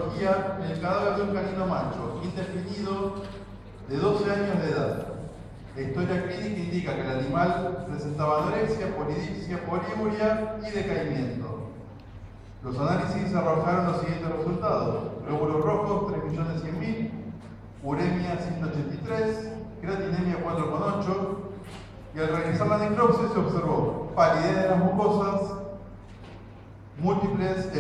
patología en el cadáver de un canino macho, indefinido, de 12 años de edad. La historia clínica indica que el animal presentaba anorexia, polidipsia, poliuria y decaimiento. Los análisis arrojaron los siguientes resultados: glóbulos rojos 3.100.000, uremia 183, creatinemia 4,8, y al realizar la necropsia se observó palidez de las mucosas,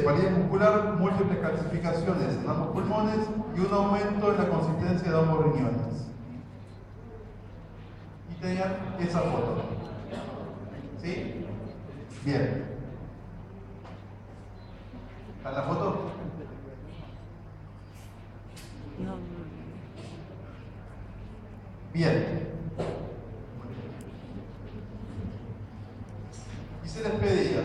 palidez muscular, múltiples calcificaciones en ambos pulmones y un aumento en la consistencia de ambos riñones. Y tenían esa foto. ¿Sí? Bien. ¿Está en la foto? No. Bien. Y se les pedía: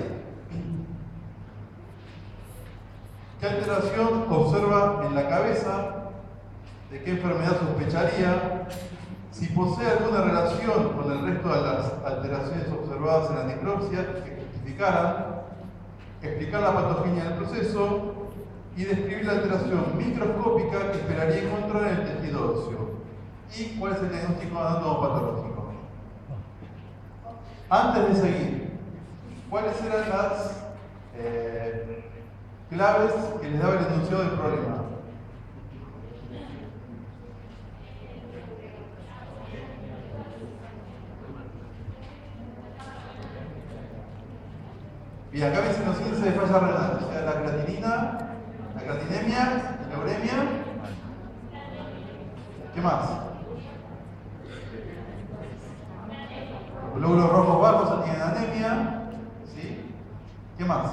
¿qué alteración observa en la cabeza? ¿De qué enfermedad sospecharía? Si posee alguna relación con el resto de las alteraciones observadas en la necropsia que justificaran, explicar la patogenia del proceso y describir la alteración microscópica que esperaría encontrar en el tejido óseo. ¿Y cuál es el diagnóstico anatomopatológico? Antes de seguir, ¿cuáles eran las claves que les daba el enunciado del problema? Bien, acá dicen los índices de falla renal, o sea, la creatinina, la creatinemia, la uremia. ¿Qué más? Los glóbulos rojos bajos, o tienen anemia. ¿Sí? ¿Qué más?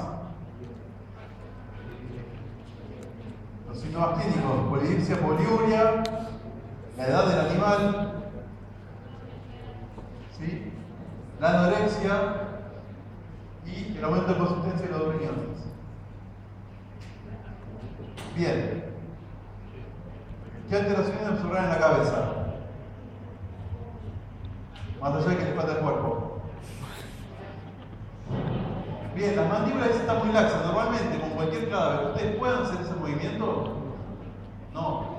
Los síntomas clínicos: polidipsia, poliuria, la edad del animal, ¿sí? La anorexia y el aumento de consistencia de los riñones. Bien. ¿Qué alteraciones observar en la cabeza? Más allá de que le falta el cuerpo. Bien, las mandíbulas están muy laxas. Normalmente, con cualquier cadáver, ¿ustedes pueden hacer ese movimiento? No.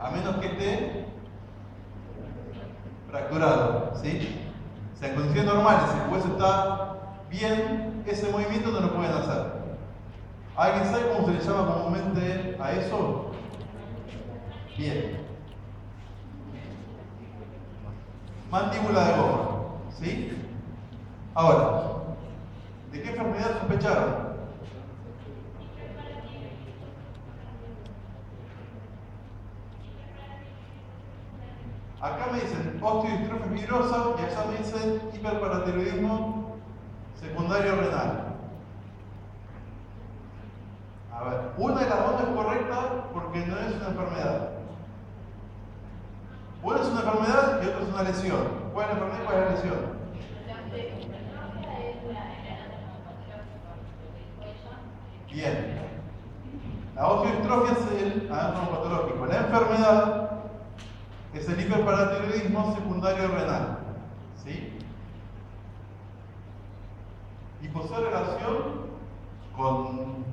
A menos que esté fracturado, ¿sí? O sea, en condiciones normales, si el hueso está bien, ese movimiento no lo pueden hacer. ¿Alguien sabe cómo se le llama comúnmente a eso? Bien. Mandíbula de goma, ¿sí? Ahora, ¿de qué enfermedad sospecharon? Acá me dicen osteodistrofia fibrosa y allá me dicen hiperparatiroidismo secundario renal. A ver, una de las dos es correcta porque no es una enfermedad. Una es una enfermedad y otra es una lesión. ¿Cuál es la enfermedad y cuál es la lesión? Bien. La osteodistrofia es el anatomopatológico. La enfermedad es el hiperparatiroidismo secundario renal. ¿Sí? Y posee relación con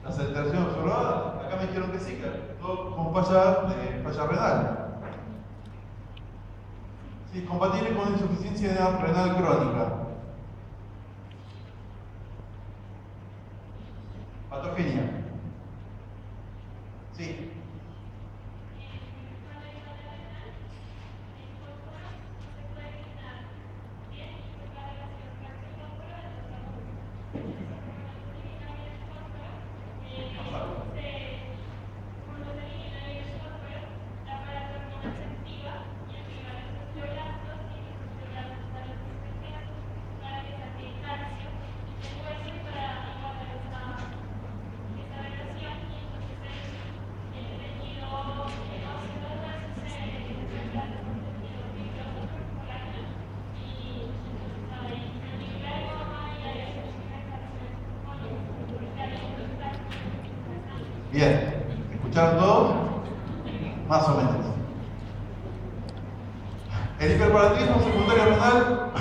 las alteraciones observadas. Acá me dijeron que sí, que todo con falla renal. Sí, compatible con insuficiencia renal crónica. Patogenia. Sí. Bien, ¿escucharon todo? Más o menos. El hiperparatiroidismo secundario renal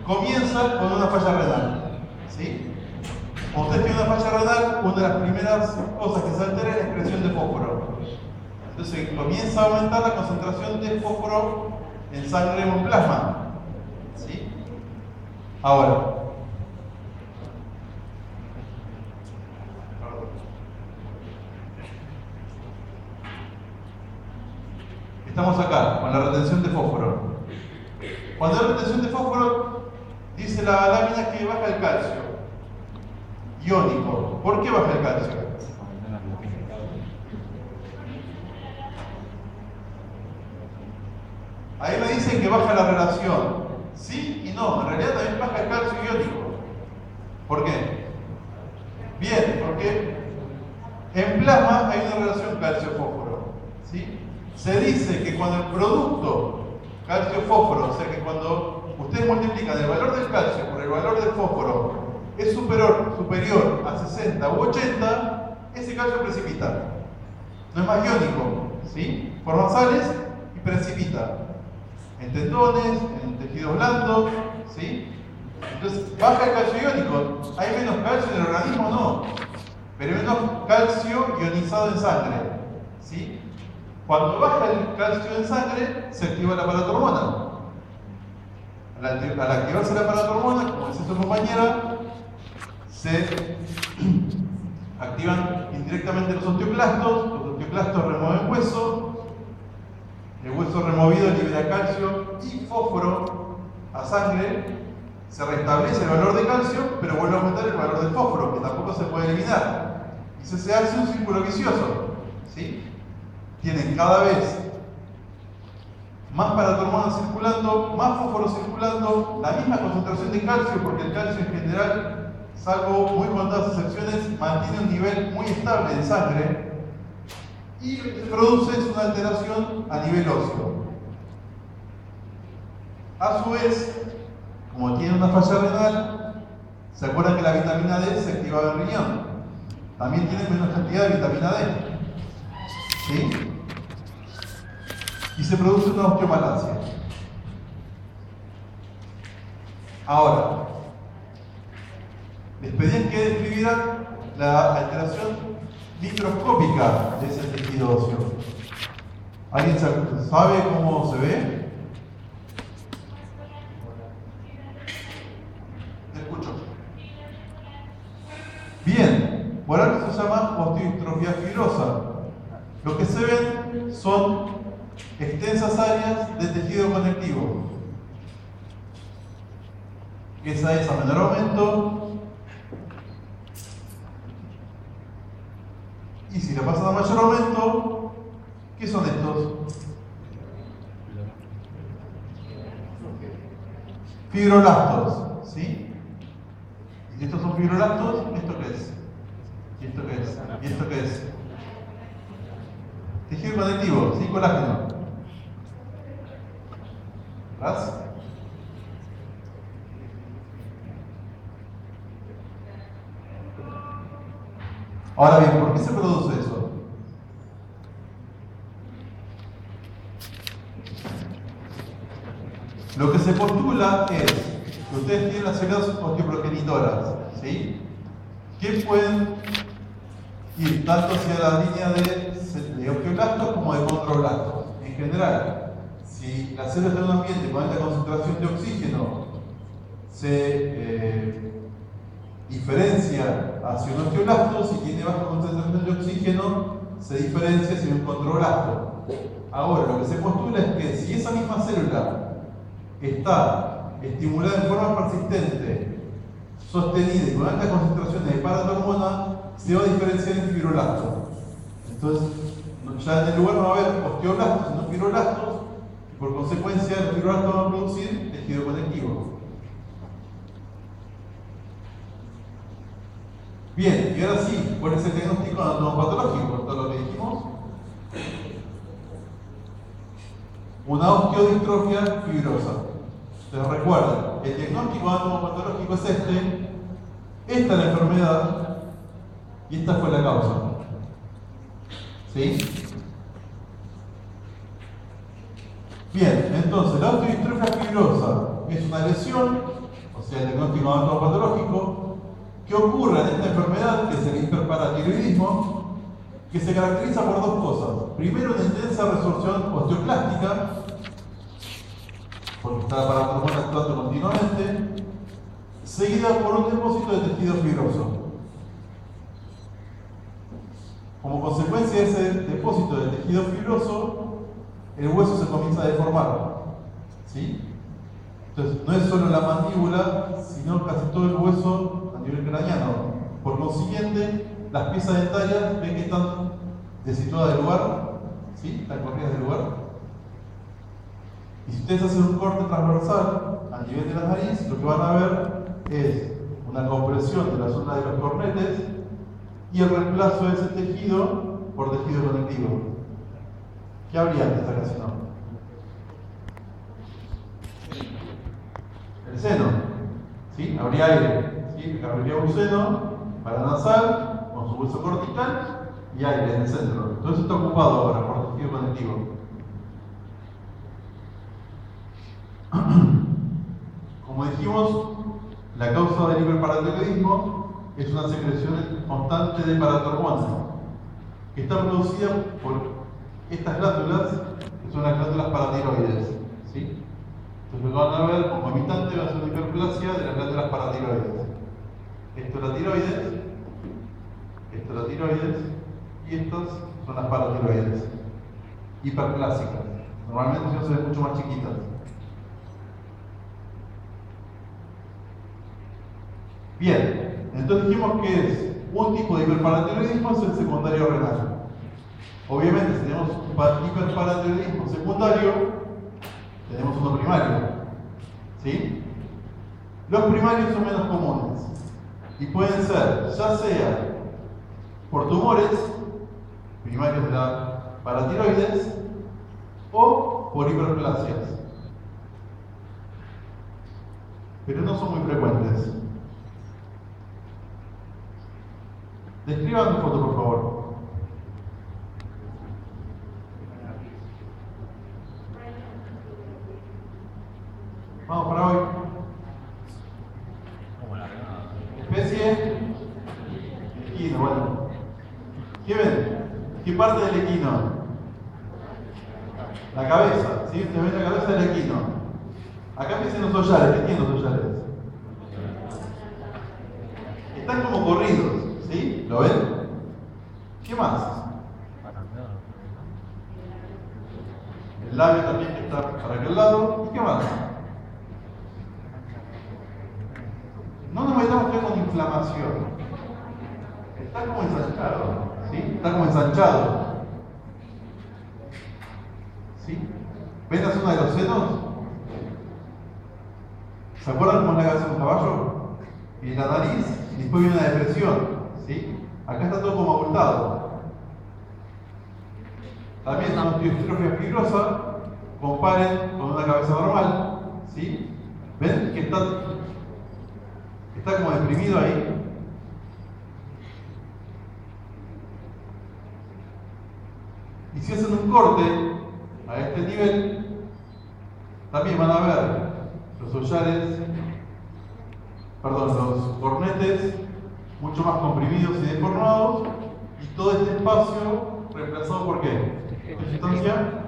comienza con una falla renal. ¿Sí? Cuando usted tiene una falla renal, una de las primeras cosas que se altera es la excreción de Entonces comienza a aumentar la concentración de fósforo en sangre o en plasma. ¿Sí? Ahora, estamos acá con la retención de fósforo. Cuando hay retención de fósforo, dice la lámina que baja el calcio iónico. ¿Por qué baja el calcio? Ahí me dicen que baja la relación. Sí y no, en realidad también baja el calcio iónico. ¿Por qué? Bien, porque en plasma hay una relación calcio-fósforo. ¿Sí? Se dice que cuando el producto calcio-fósforo, o sea que cuando ustedes multiplican el valor del calcio por el valor del fósforo, es superior a 60 u 80, ese calcio precipita. No es más iónico, ¿sí? Forma sales y precipita. En tendones, en tejidos blandos, ¿sí? Entonces, baja el calcio iónico. ¿Hay menos calcio en el organismo? No. Pero hay menos calcio ionizado en sangre, ¿sí? Cuando baja el calcio en sangre, se activa la paratormona. Al activarse la paratormona, como decía su compañera, se activan indirectamente los osteoclastos remueven hueso, el hueso removido libera calcio y fósforo a sangre, se restablece el valor de calcio, pero vuelve a aumentar el valor del fósforo, que tampoco se puede eliminar. Y se hace un círculo vicioso, ¿sí? Tienen cada vez más paratormona circulando, más fósforo circulando, la misma concentración de calcio, porque el calcio en general, salvo muy contadas excepciones, mantiene un nivel muy estable en sangre, y lo que se produce es una alteración a nivel óseo. A su vez, como tiene una falla renal, ¿se acuerdan que la vitamina D se activaba en el riñón? También tiene menos cantidad de vitamina D. ¿Sí? Y se produce una osteomalacia. Ahora, les pedían que describieran la alteración microscópica de ese tejido óseo. ¿Alguien sabe cómo se ve? Te escucho. Bien, por algo se llama osteodistrofia fibrosa. Lo que se ven son extensas áreas de tejido conectivo. Esa es a menor aumento. Y si la pasan a mayor aumento, ¿qué son estos? Fibroblastos, ¿sí? Y estos son fibroblastos, ¿esto qué es? ¿Y esto qué es? ¿Y esto qué es? Tejido conectivo, ¿sí? Colágeno. ¿Verdad? Ahora bien, ¿por qué se produce eso? Lo que se postula es que ustedes tienen las células osteoprogenitoras, ¿sí? Que pueden ir tanto hacia la línea de osteoblastos como de condroblastos. En general, si la célula está en un ambiente con alta concentración de oxígeno, se diferencia hacia un osteoblasto, si tiene baja concentración de oxígeno, se diferencia hacia un condroblasto. Ahora, lo que se postula es que si esa misma célula está estimulada en forma persistente, sostenida y con alta concentración de paratormona, se va a diferenciar en fibroblasto. Entonces, ya en el lugar no va a haber osteoblastos, sino fibroblastos, y por consecuencia los fibroblastos van a producir tejido conectivo. Bien, y ahora sí, ¿cuál es el diagnóstico anatomopatológico? Por todo lo que dijimos. Una osteodistrofia fibrosa. Entonces recuerden, el diagnóstico anatomopatológico es este, esta es la enfermedad y esta fue la causa. ¿Sí? Bien, entonces la osteodistrofia fibrosa es una lesión, o sea, el diagnóstico anatomopatológico, que ocurre en esta enfermedad, que es el hiperparatiroidismo, que se caracteriza por dos cosas. Primero, una intensa resorción osteoclástica, porque está la paratormona actuando continuamente, seguida por un depósito de tejido fibroso. Como consecuencia de ese depósito de tejido fibroso, el hueso se comienza a deformar. ¿Sí? Entonces, no es solo la mandíbula, sino casi todo el hueso a nivel craneano. Por consiguiente, las piezas dentarias ven que están desituadas del lugar, ¿sí? Están corridas del lugar. Y si ustedes hacen un corte transversal a nivel de la nariz, lo que van a ver es una compresión de la zona de los cornetes y el reemplazo de ese tejido por tejido conectivo. ¿Qué habría antes acá si no? El seno, ¿sí? Habría aire, ¿sí? Habría un seno paranasal con su hueso cortical y aire en el centro. Todo eso está ocupado ahora por tejido conectivo. Como dijimos, la causa del hiperparatiroidismo es una secreción constante de paratormona que está producida por estas glándulas, que son las glándulas paratiroides, ¿sí? Entonces lo que van a ver concomitante va a ser una hiperplasia de las glándulas paratiroides. Esto es la tiroides, y estas son las paratiroides, hiperplásicas. Normalmente se ven mucho más chiquitas. Bien, entonces dijimos que es un tipo de hiperparatiroidismo, es el secundario renal. Obviamente, si tenemos hiperparatiroidismo secundario, tenemos uno primario. ¿Sí? Los primarios son menos comunes y pueden ser, ya sea por tumores primarios de la paratiroides o por hiperplasias. Pero no son muy frecuentes. Describan tu foto, por favor. Vamos para hoy. Especie. Equino, bueno. ¿Qué ven? ¿Qué parte del equino? La cabeza, ¿sí? Ustedes ven la cabeza del equino. Acá empiezan los hollares. ¿Qué tienen los hollares? Están como corridos, ¿sí? ¿Lo ven? ¿Qué más? El labio también que está para aquel lado. ¿Y qué más? No nos metamos que con inflamación. Está como ensanchado, ¿sí? Está como ensanchado. ¿Sí? ¿Ven la zona de los senos? ¿Se acuerdan cómo es la cabeza de un caballo? Y la nariz, y después viene una depresión, ¿sí? Acá está todo como abultado. También una osteostrofia fibrosa, comparen con una cabeza normal, ¿sí? ¿Ven que está como deprimido ahí? Y si hacen un corte a este nivel, también van a ver los hollares, los cornetes mucho más comprimidos y deformados, y todo este espacio reemplazado por ¿qué? ¿Qué sustancia?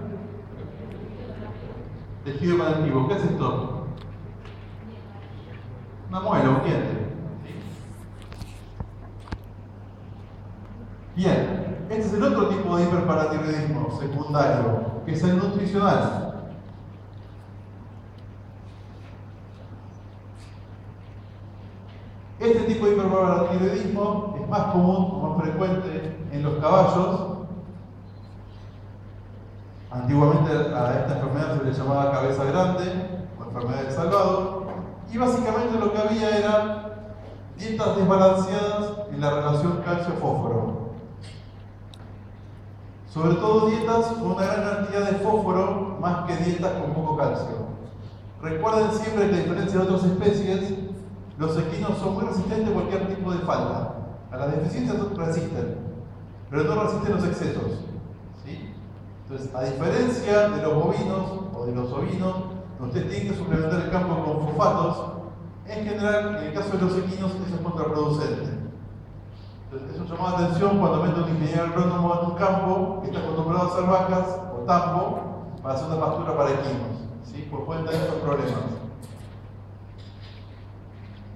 Tejido conectivo. ¿Qué es esto? Una muela, un diente. Bien, este es el otro tipo de hiperparatiroidismo secundario, que es el nutricional. Este tipo de hiperparatiroidismo es más común, más frecuente en los caballos. Antiguamente a esta enfermedad se le llamaba cabeza grande o enfermedad del salvado, y básicamente lo que había era dietas desbalanceadas en la relación calcio-fósforo. Sobre todo dietas con una gran cantidad de fósforo más que dietas con poco calcio. Recuerden siempre que a diferencia de otras especies, los equinos son muy resistentes a cualquier tipo de falta. A las deficiencias resisten, pero no resisten los excesos. ¿Sí? Entonces, a diferencia de los bovinos o de los ovinos, ustedes tienen que suplementar el campo con fosfatos. En general, en el caso de los equinos, eso es contraproducente. Entonces, eso llama la atención cuando mete un ingeniero agrónomo en un campo que está acostumbrado a hacer vacas o tambo para hacer una pastura para equinos, ¿sí? Pues pueden tener estos problemas.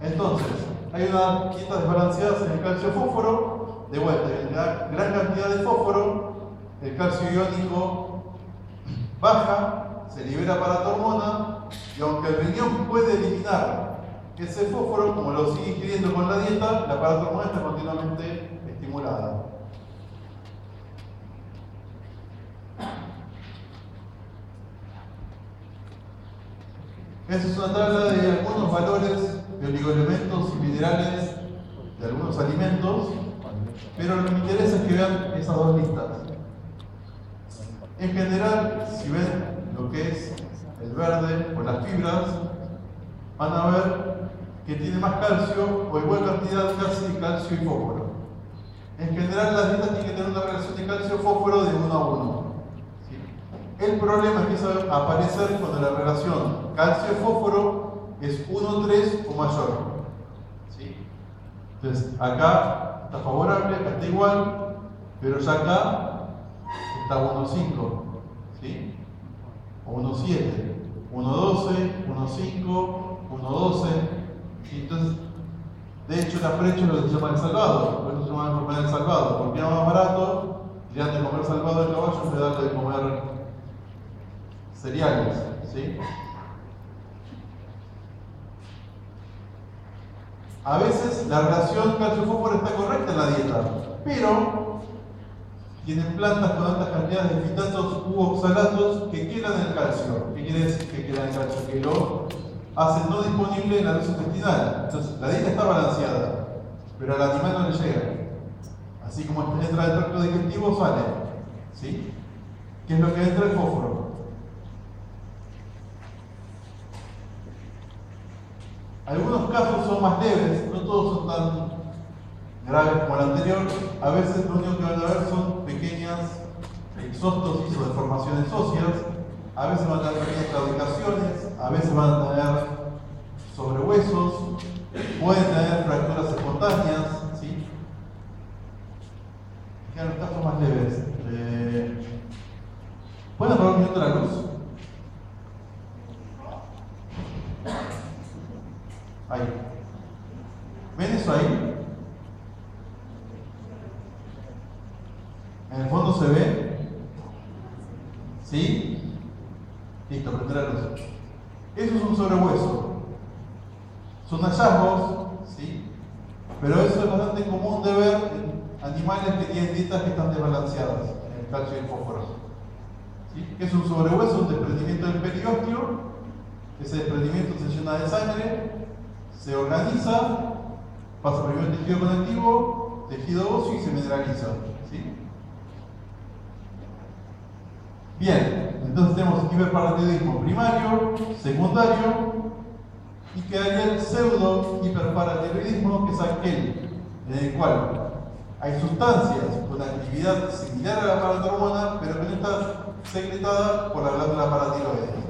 Entonces, hay unas dietas desbalanceadas en el calcio-fósforo. De vuelta, hay una gran cantidad de fósforo, el calcio iónico baja, se libera para la hormona, y aunque el riñón puede eliminar ese fósforo, como lo sigue ingiriendo con la dieta, la paratormona está continuamente estimulada. Esa es una tabla de algunos valores de oligoelementos y minerales de algunos alimentos, pero lo que me interesa es que vean esas dos listas. En general, si ven lo que es el verde o las fibras, van a ver que tiene más calcio o igual cantidad casi de calcio y fósforo. En general, las dietas tienen que tener una relación de calcio-fósforo de 1 a 1. ¿Sí? El problema empieza a aparecer cuando la relación calcio-fósforo es 1:3 o mayor. ¿Sí? Entonces, acá está favorable, acá está igual, pero ya acá está 1:5. ¿Sí? O 1:7, 1:12, 1:5, 1:12. ¿Sí? Entonces, de hecho, la frecha es lo que se llama el salvado, por eso se llama enfermedad del salvado, porque era más barato, le dan de comer salvado al caballo en vez de darle de comer cereales. ¿Sí? A veces la relación calcio-fósforo está correcta en la dieta, pero tienen plantas con altas cantidades de fitatos u oxalatos que quedan en el calcio. ¿Qué quiere decir que quedan en el calcio? Que lo hacen no disponible en la luz intestinal. Entonces, la dieta está balanceada, pero al animal no le llega. Así como entra el tracto digestivo, sale. ¿Sí? ¿Qué es lo que entra? El fósforo. Algunos casos son más leves, no todos son tan graves como el anterior. A veces lo único que van a ver son pequeñas exostosis o deformaciones óseas. A veces van a tener pequeñas claudicaciones, a veces van a tener sobrehuesos, pueden tener fracturas espontáneas, ¿sí? Quedan los casos más leves. ¿Pueden apagar un minuto la luz? Ahí. ¿Ven eso ahí? En el fondo se ve. ¿Sí? Listo, prende la luz. Eso es un sobrehueso. Son hallazgos, ¿sí? Pero eso es bastante común de ver en animales que tienen dietas que están desbalanceadas en el calcio y el fósforo. ¿Sí? ¿Qué es un sobrehueso? Un desprendimiento del periósteo. Ese desprendimiento se llena de sangre, se organiza, pasa primero el tejido conectivo, tejido óseo y se mineraliza. ¿Sí? Bien, entonces tenemos hiperparatiroidismo primario, secundario, y quedaría el pseudo hiperparatiroidismo, que es aquel en el cual hay sustancias con actividad similar a la paratormona, pero que no está secretada por la glándula paratiroides.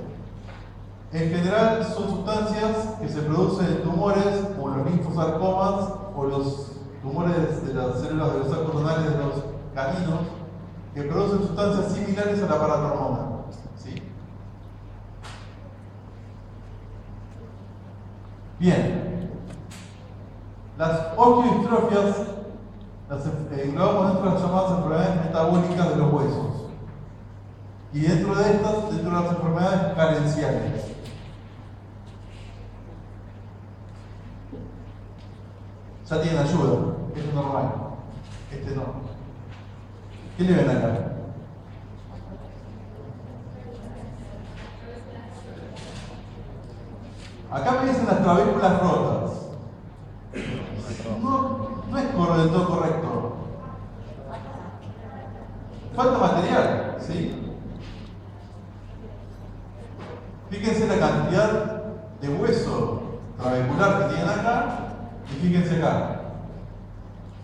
En general son sustancias que se producen en tumores como los linfosarcomas o los tumores de las células de los sacos tonales de los caninos, que producen sustancias similares a la paratormona. ¿Sí? Bien. Las osteodistrofias las englobamos dentro de las llamadas enfermedades metabólicas de los huesos. Y dentro de estas, dentro de las enfermedades carenciales. Ya tienen ayuda, eso es normal. Este no. ¿Qué le ven acá? Acá me dicen las clavículas rotas. No es del todo correcto. Falta material, ¿sí? Fíjense la cantidad de hueso clavicular que tienen acá y fíjense acá.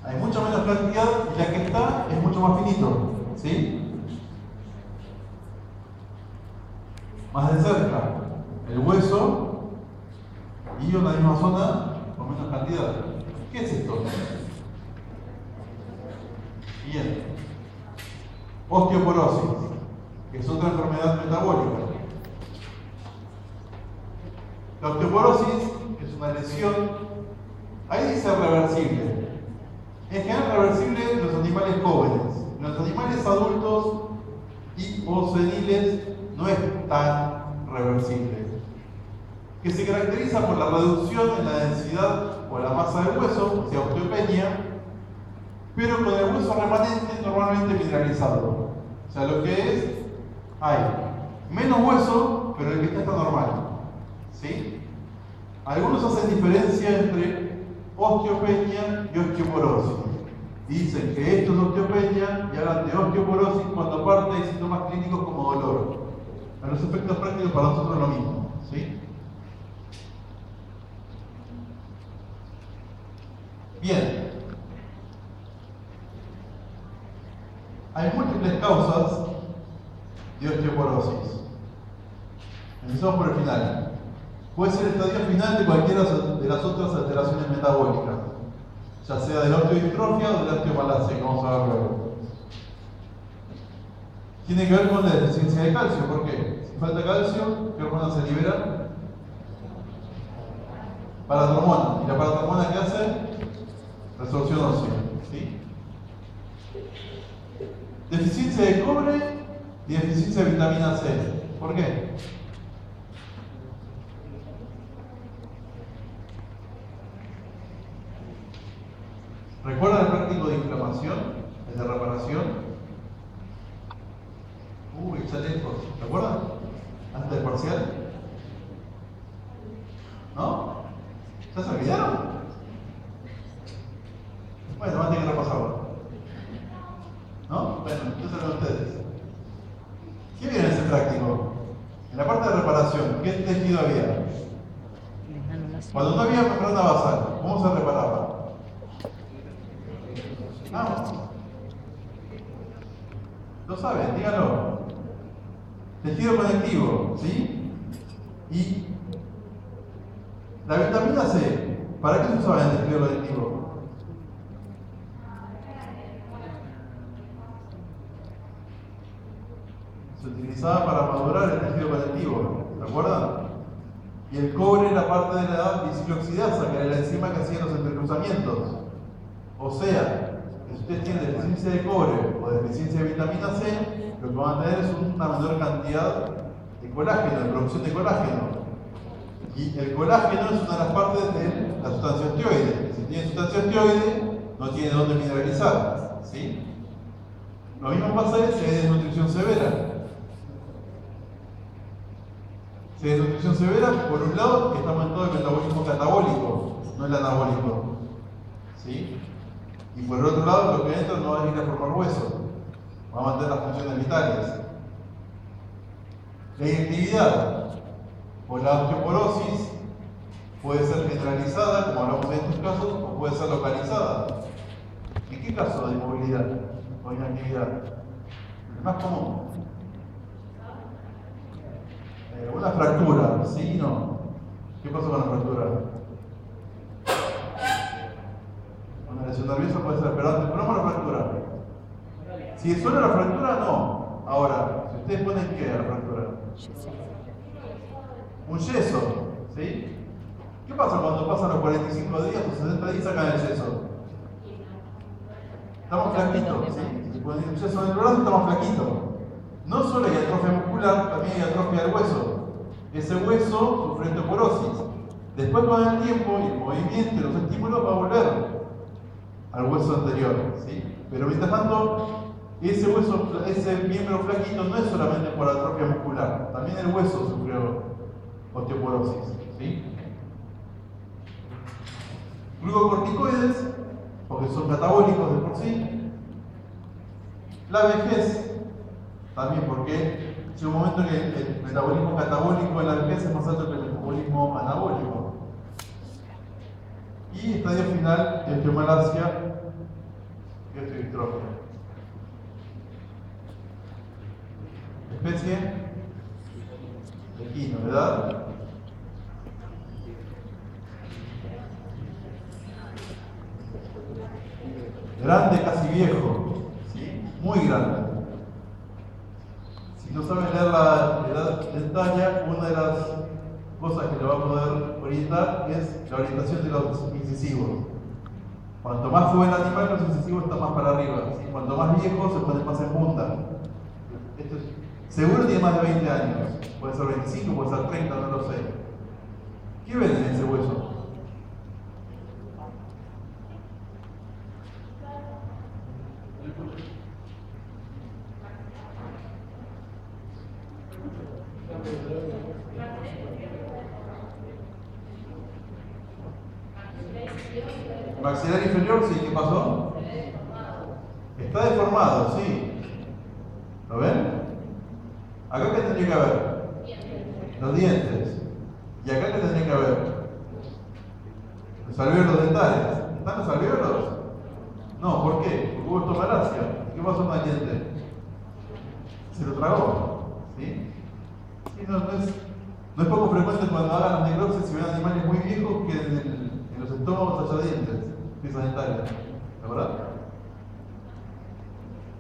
Hay mucha menos cantidad y la que está es mucho más finito, ¿sí? Más de cerca, el hueso y una misma zona con menos cantidad. ¿Qué es esto? Bien. Osteoporosis, que es otra enfermedad metabólica. La osteoporosis es una lesión, ahí dice reversible. En general reversible en los animales jóvenes. En los animales adultos y o seniles no es tan reversible. Que se caracteriza por la reducción en la densidad o la masa del hueso, o sea, osteopenia, pero con el hueso remanente normalmente mineralizado. O sea, lo que es, hay menos hueso, pero el que está normal. ¿Sí? Algunos hacen diferencia entre osteopenia y osteoporosis. Dicen que esto es osteopenia y hablan de osteoporosis cuando aparte hay síntomas clínicos como dolor. A los efectos prácticos para nosotros es lo mismo. ¿Sí? Bien. Hay múltiples causas de osteoporosis. Empezamos por el final. Puede ser el estadio final de cualquiera de las otras alteraciones metabólicas, ya sea de la osteodistrofia o de la osteomalacia, que vamos a ver luego. Tiene que ver con la deficiencia de calcio. ¿Por qué? Si falta calcio, ¿qué hormona se libera? Paratormona. ¿Y la paratormona qué hace? Resorción ósea. ¿Sí? Deficiencia de cobre y deficiencia de vitamina C. ¿Por qué? ¿Recuerdan el práctico de inflamación? El de reparación. Ya lejos. ¿Recuerdan? Antes del parcial. ¿No? ¿Ya se olvidaron? Bueno, van a tener que repasarlo. ¿No? Bueno, entonces lo ustedes. ¿Qué viene en ese práctico? En la parte de reparación, ¿qué tejido había? Cuando no había membrana basal, ¿cómo se reparaba? Lo saben, díganlo. Tejido conectivo, ¿sí? Y la vitamina C, ¿para qué se usaba en el tejido conectivo? Se utilizaba para madurar el tejido conectivo, ¿se acuerdan? Y el cobre era parte de la biciclooxidasa, que era la enzima que hacía los entrecruzamientos. O sea, si ustedes tienen deficiencia de cobre o deficiencia de vitamina C, lo que van a tener es una menor cantidad de colágeno, de producción de colágeno. Y el colágeno es una de las partes de la sustancia osteoide. Si tiene sustancia osteoide, no tiene dónde mineralizar. ¿Sí? Lo mismo pasa si hay desnutrición severa. Si hay desnutrición severa, por un lado, estamos en todo el metabolismo catabólico, no el anabólico. ¿Sí? Y por el otro lado, lo que entra no va a ir a formar hueso, va a mantener las funciones vitales. La inactividad o la osteoporosis puede ser generalizada, como hablamos en estos casos, o puede ser localizada. ¿En qué caso de inmovilidad o inactividad? El más común. Una fractura, ¿sí o no? ¿Qué pasó con la fractura? Una lesión nerviosa puede ser esperante, pero no con la fractura. Si es solo la fractura, no. Ahora, si ustedes ponen ¿qué a la fractura? Un yeso, ¿sí? ¿Qué pasa cuando pasan los 45 días o 60 días y sacan el yeso? Estamos flaquitos, ¿sí? Si ponen un yeso en el brazo, estamos flaquitos. No solo hay atrofia muscular, también hay atrofia del hueso. Ese hueso sufre osteoporosis. Después, con el tiempo y el movimiento y los estímulos, va a volver al hueso anterior, ¿sí? Pero mientras tanto, ese hueso, ese miembro flaquito no es solamente por atrofia muscular, también el hueso sufrió osteoporosis, ¿sí? Glucocorticoides, porque son catabólicos de por sí. La vejez, también porque llega un momento que el metabolismo catabólico en la vejez es más alto que el metabolismo anabólico. Y estadio final de osteomalacia y osteodistrofia. Especie equino, ¿verdad? Grande, casi viejo, muy grande. Si no saben leer la edad dentaria, una de las cosas que le va a poder orientar es la orientación de los incisivos. Cuanto más joven el animal, los incisivos están más para arriba. ¿Sí? Cuanto más viejo, se pone más en punta. Esto seguro tiene más de 20 años. Puede ser 25, puede ser 30, no lo sé. ¿Qué ven en ese hueso? Maxilar inferior, sí, ¿qué pasó? Está deformado, sí. ¿Lo ven? ¿Acá qué tendría que haber? Los dientes. ¿Y acá qué tendría que haber? Los alvéolos dentales. ¿Están los alvéolos? No, ¿por qué? Porque hubo estomalacia. ¿Qué pasó con el diente? Se lo tragó. ¿Sí? Sí, no es poco frecuente cuando hagan las necropsias y ven animales muy viejos que en los estómagos haya dientes, piezas dentales. ¿De verdad?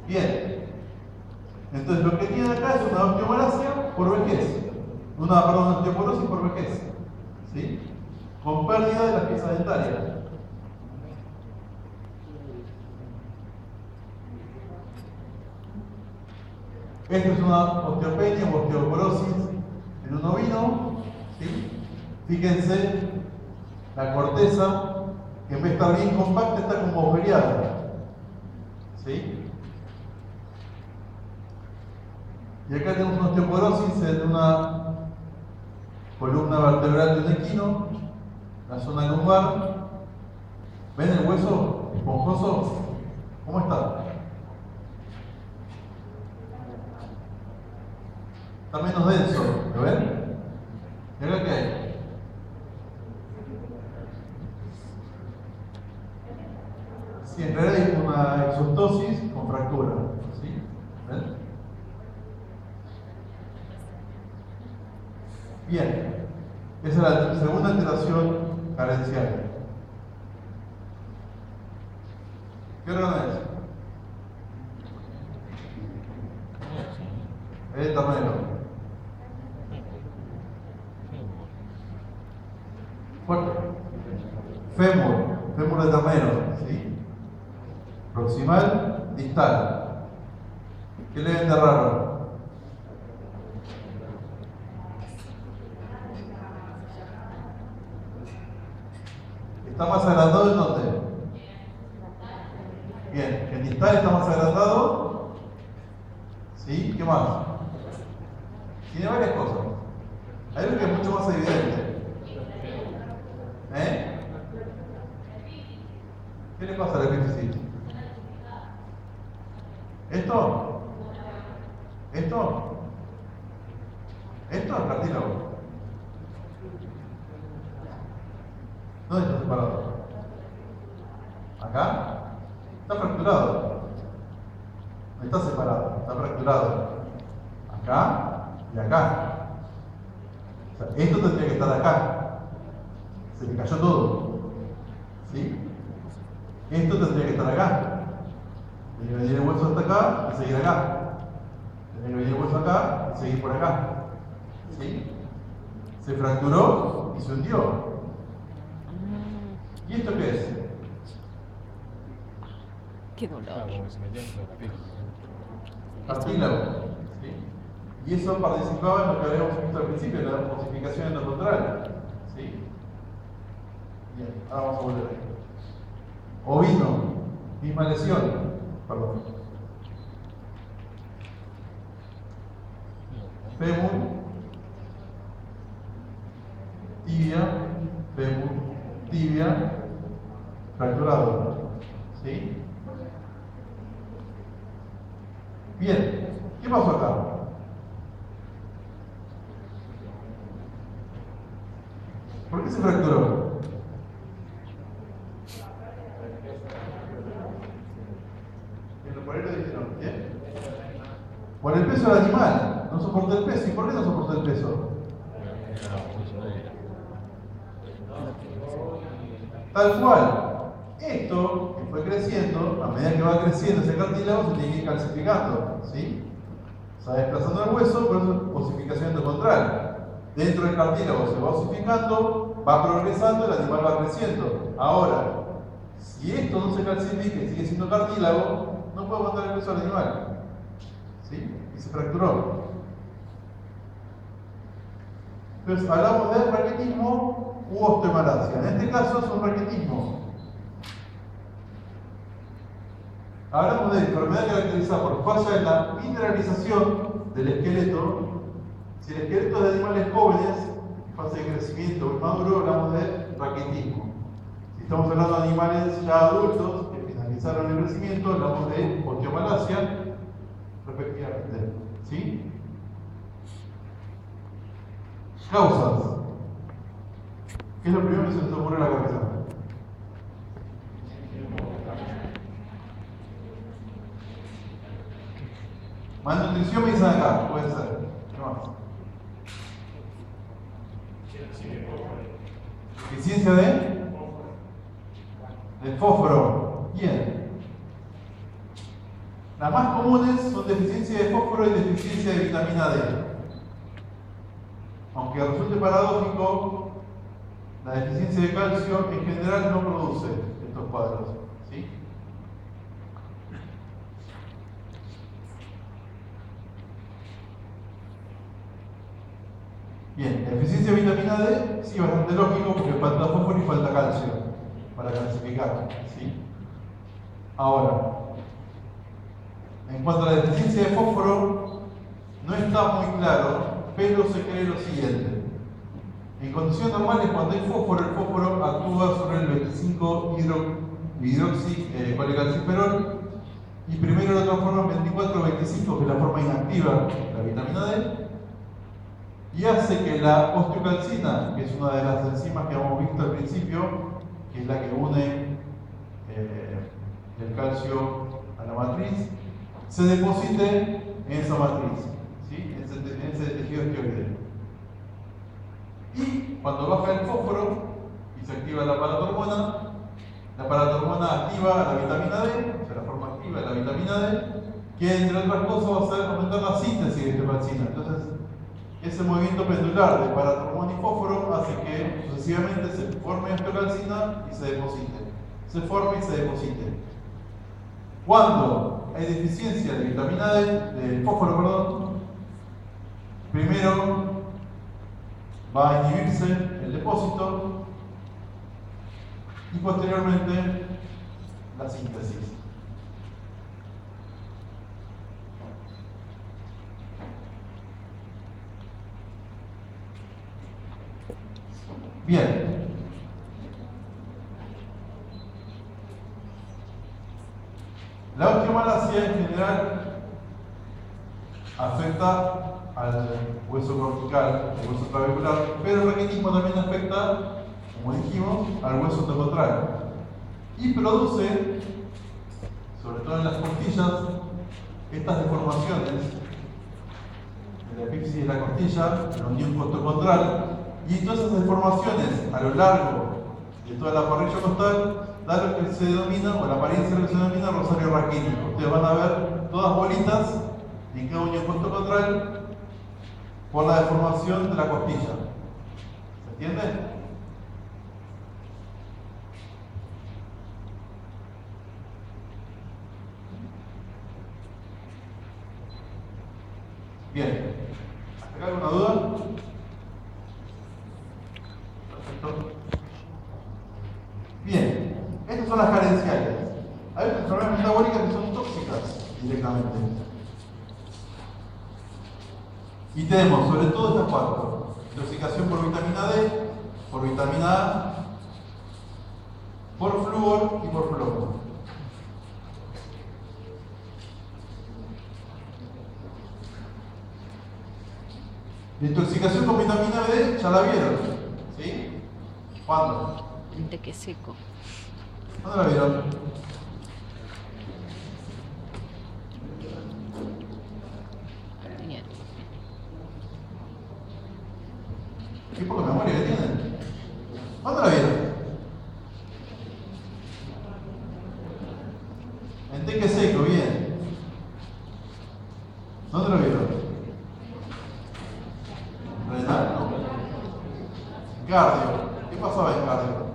Bien. Entonces lo que tiene acá es una osteomalacia por vejez. Una osteoporosis por vejez. ¿Sí? Con pérdida de las piezas dentarias. Esto es una osteopenia o osteoporosis en un ovino. ¿Sí? Fíjense, la corteza, que en vez de estar bien compacta, está como agujereada. ¿Sí? Y acá tenemos una osteoporosis en una columna vertebral de un equino, la zona lumbar. ¿Ven el hueso esponjoso? ¿Cómo está? Está menos denso, ¿lo ven? ¿Y acá qué hay? Sí, en realidad hay una exostosis con fractura. ¿Sí? ¿Ven? Bien, esa es la segunda alteración carencial. ¿Qué órgano es? El ternero. Fuerte. Fémur de ternero. ¿Sí? Proximal, distal. ¿Qué le ven de raro? ¿Está más agrandado en dónde? Bien, el distal está más agrandado. ¿Sí? ¿Qué más? Tiene varias cosas. Hay algo que es mucho más evidente. ¿Qué le pasa al epífisis? ¿Esto? ¿Esto? ¿Esto es cartílago? ¿Dónde está separado? ¿Acá? Está fracturado. No está separado, está fracturado. Acá y acá. O sea, esto tendría que estar acá. Se le cayó todo. ¿Sí? Esto tendría que estar acá. Tendría que venir el hueso hasta acá y seguir acá. Tendría que venir el hueso acá y seguir por acá. ¿Sí? Se fracturó y se hundió. ¿Y esto qué es? Qué dolor. Cartílago. ¿Sí? Y eso participaba en lo que habíamos visto al principio, de la osificación endocondral. ¿Sí? Bien, ahora vamos a volver ahí. Ovino, misma lesión. Perdón. Fémur, tibia, fracturado. ¿Sí? Bien, ¿qué pasó acá? ¿Por qué se fracturó? Por ahí lo dijeron, ¿bien? Por el peso del animal, no soporta el peso. ¿Y por qué no soporta el peso? Tal cual. Esto, que fue fue creciendo, a medida que va creciendo ese cartílago se tiene que ir calcificando, ¿sí? Se va desplazando el hueso, por eso osificación endocontral. Dentro del cartílago se va osificando, va progresando, el animal va creciendo. Ahora, si esto no se calcifica y sigue siendo cartílago, no puede aguantar el peso del animal, ¿sí? Y se fracturó. Entonces, hablamos de raquitismo u osteomalacia. En este caso es un raquitismo. Hablamos de enfermedad caracterizada por falla en la mineralización del esqueleto. Si el esqueleto es de animales jóvenes, en fase de crecimiento o maduro, hablamos de raquitismo. Si estamos hablando de animales ya adultos que finalizaron el crecimiento, hablamos de osteomalacia, respectivamente. ¿Sí? Causas. ¿Qué es lo primero que se nos ocurre en la cabeza? Malnutrición me dicen acá, puede ser. ¿Qué más? Deficiencia de fósforo. Bien. Las más comunes son deficiencia de fósforo y deficiencia de vitamina D. Aunque resulte paradójico, la deficiencia de calcio en general no produce estos cuadros, ¿sí? Bien, deficiencia de vitamina D, sí, bastante lógico porque falta fósforo y falta calcio para calcificar, ¿sí? Ahora, en cuanto a la deficiencia de fósforo, no está muy claro, pero se cree lo siguiente. En condiciones normales, cuando hay fósforo, el fósforo actúa sobre el 25 hidroxicolecalciferol y primero lo transforma en 24-25, que es la forma inactiva de la vitamina D, y hace que la osteocalcina, que es una de las enzimas que hemos visto al principio, que es la que une el calcio a la matriz, se deposite en esa matriz, ¿sí? en ese tejido esteroideo. Y cuando baja el fósforo y se activa la aparatormona activa la vitamina D, o sea, la forma activa de la vitamina D, que entre otras cosas va a hacer aumentar la síntesis de osteocalcina. Entonces, ese movimiento pendular de paratormona y fósforo hace que sucesivamente se forme osteocalcina y se deposite. Se forme y se deposite. Cuando hay deficiencia de vitamina D, de fósforo, perdón, primero va a inhibirse el depósito y posteriormente la síntesis. Bien. La osteomalacia en general afecta al hueso cortical, al hueso clavicular, pero el raquitismo también afecta, como dijimos, al hueso endocontral y produce, sobre todo en las costillas, estas deformaciones en la epífisis de la costilla, en la unión costocontral, y todas esas deformaciones a lo largo de toda la parrilla costal da lo que se denomina, o la apariencia de lo que se denomina rosario raquítico. Ustedes van a ver todas bolitas en cada unión costocontral por la deformación de la costilla. ¿Se entiende? Bien. ¿Hasta acá alguna duda? Perfecto. Bien. Estas son las carenciales. Hay otras enfermedades metabólicas que son tóxicas directamente. Y tenemos sobre todo estas cuatro: intoxicación por vitamina D, por vitamina A, por flúor y por plomo. La intoxicación con vitamina D ya la vieron, ¿sí? ¿Cuándo? De que seco. ¿Cuándo la vieron? Bien. Qué poca memoria que tienen. ¿Cuándo la vieron? ¿Dónde lo vieron? ¿Renal? No. Cardio. ¿Qué pasaba en cardio?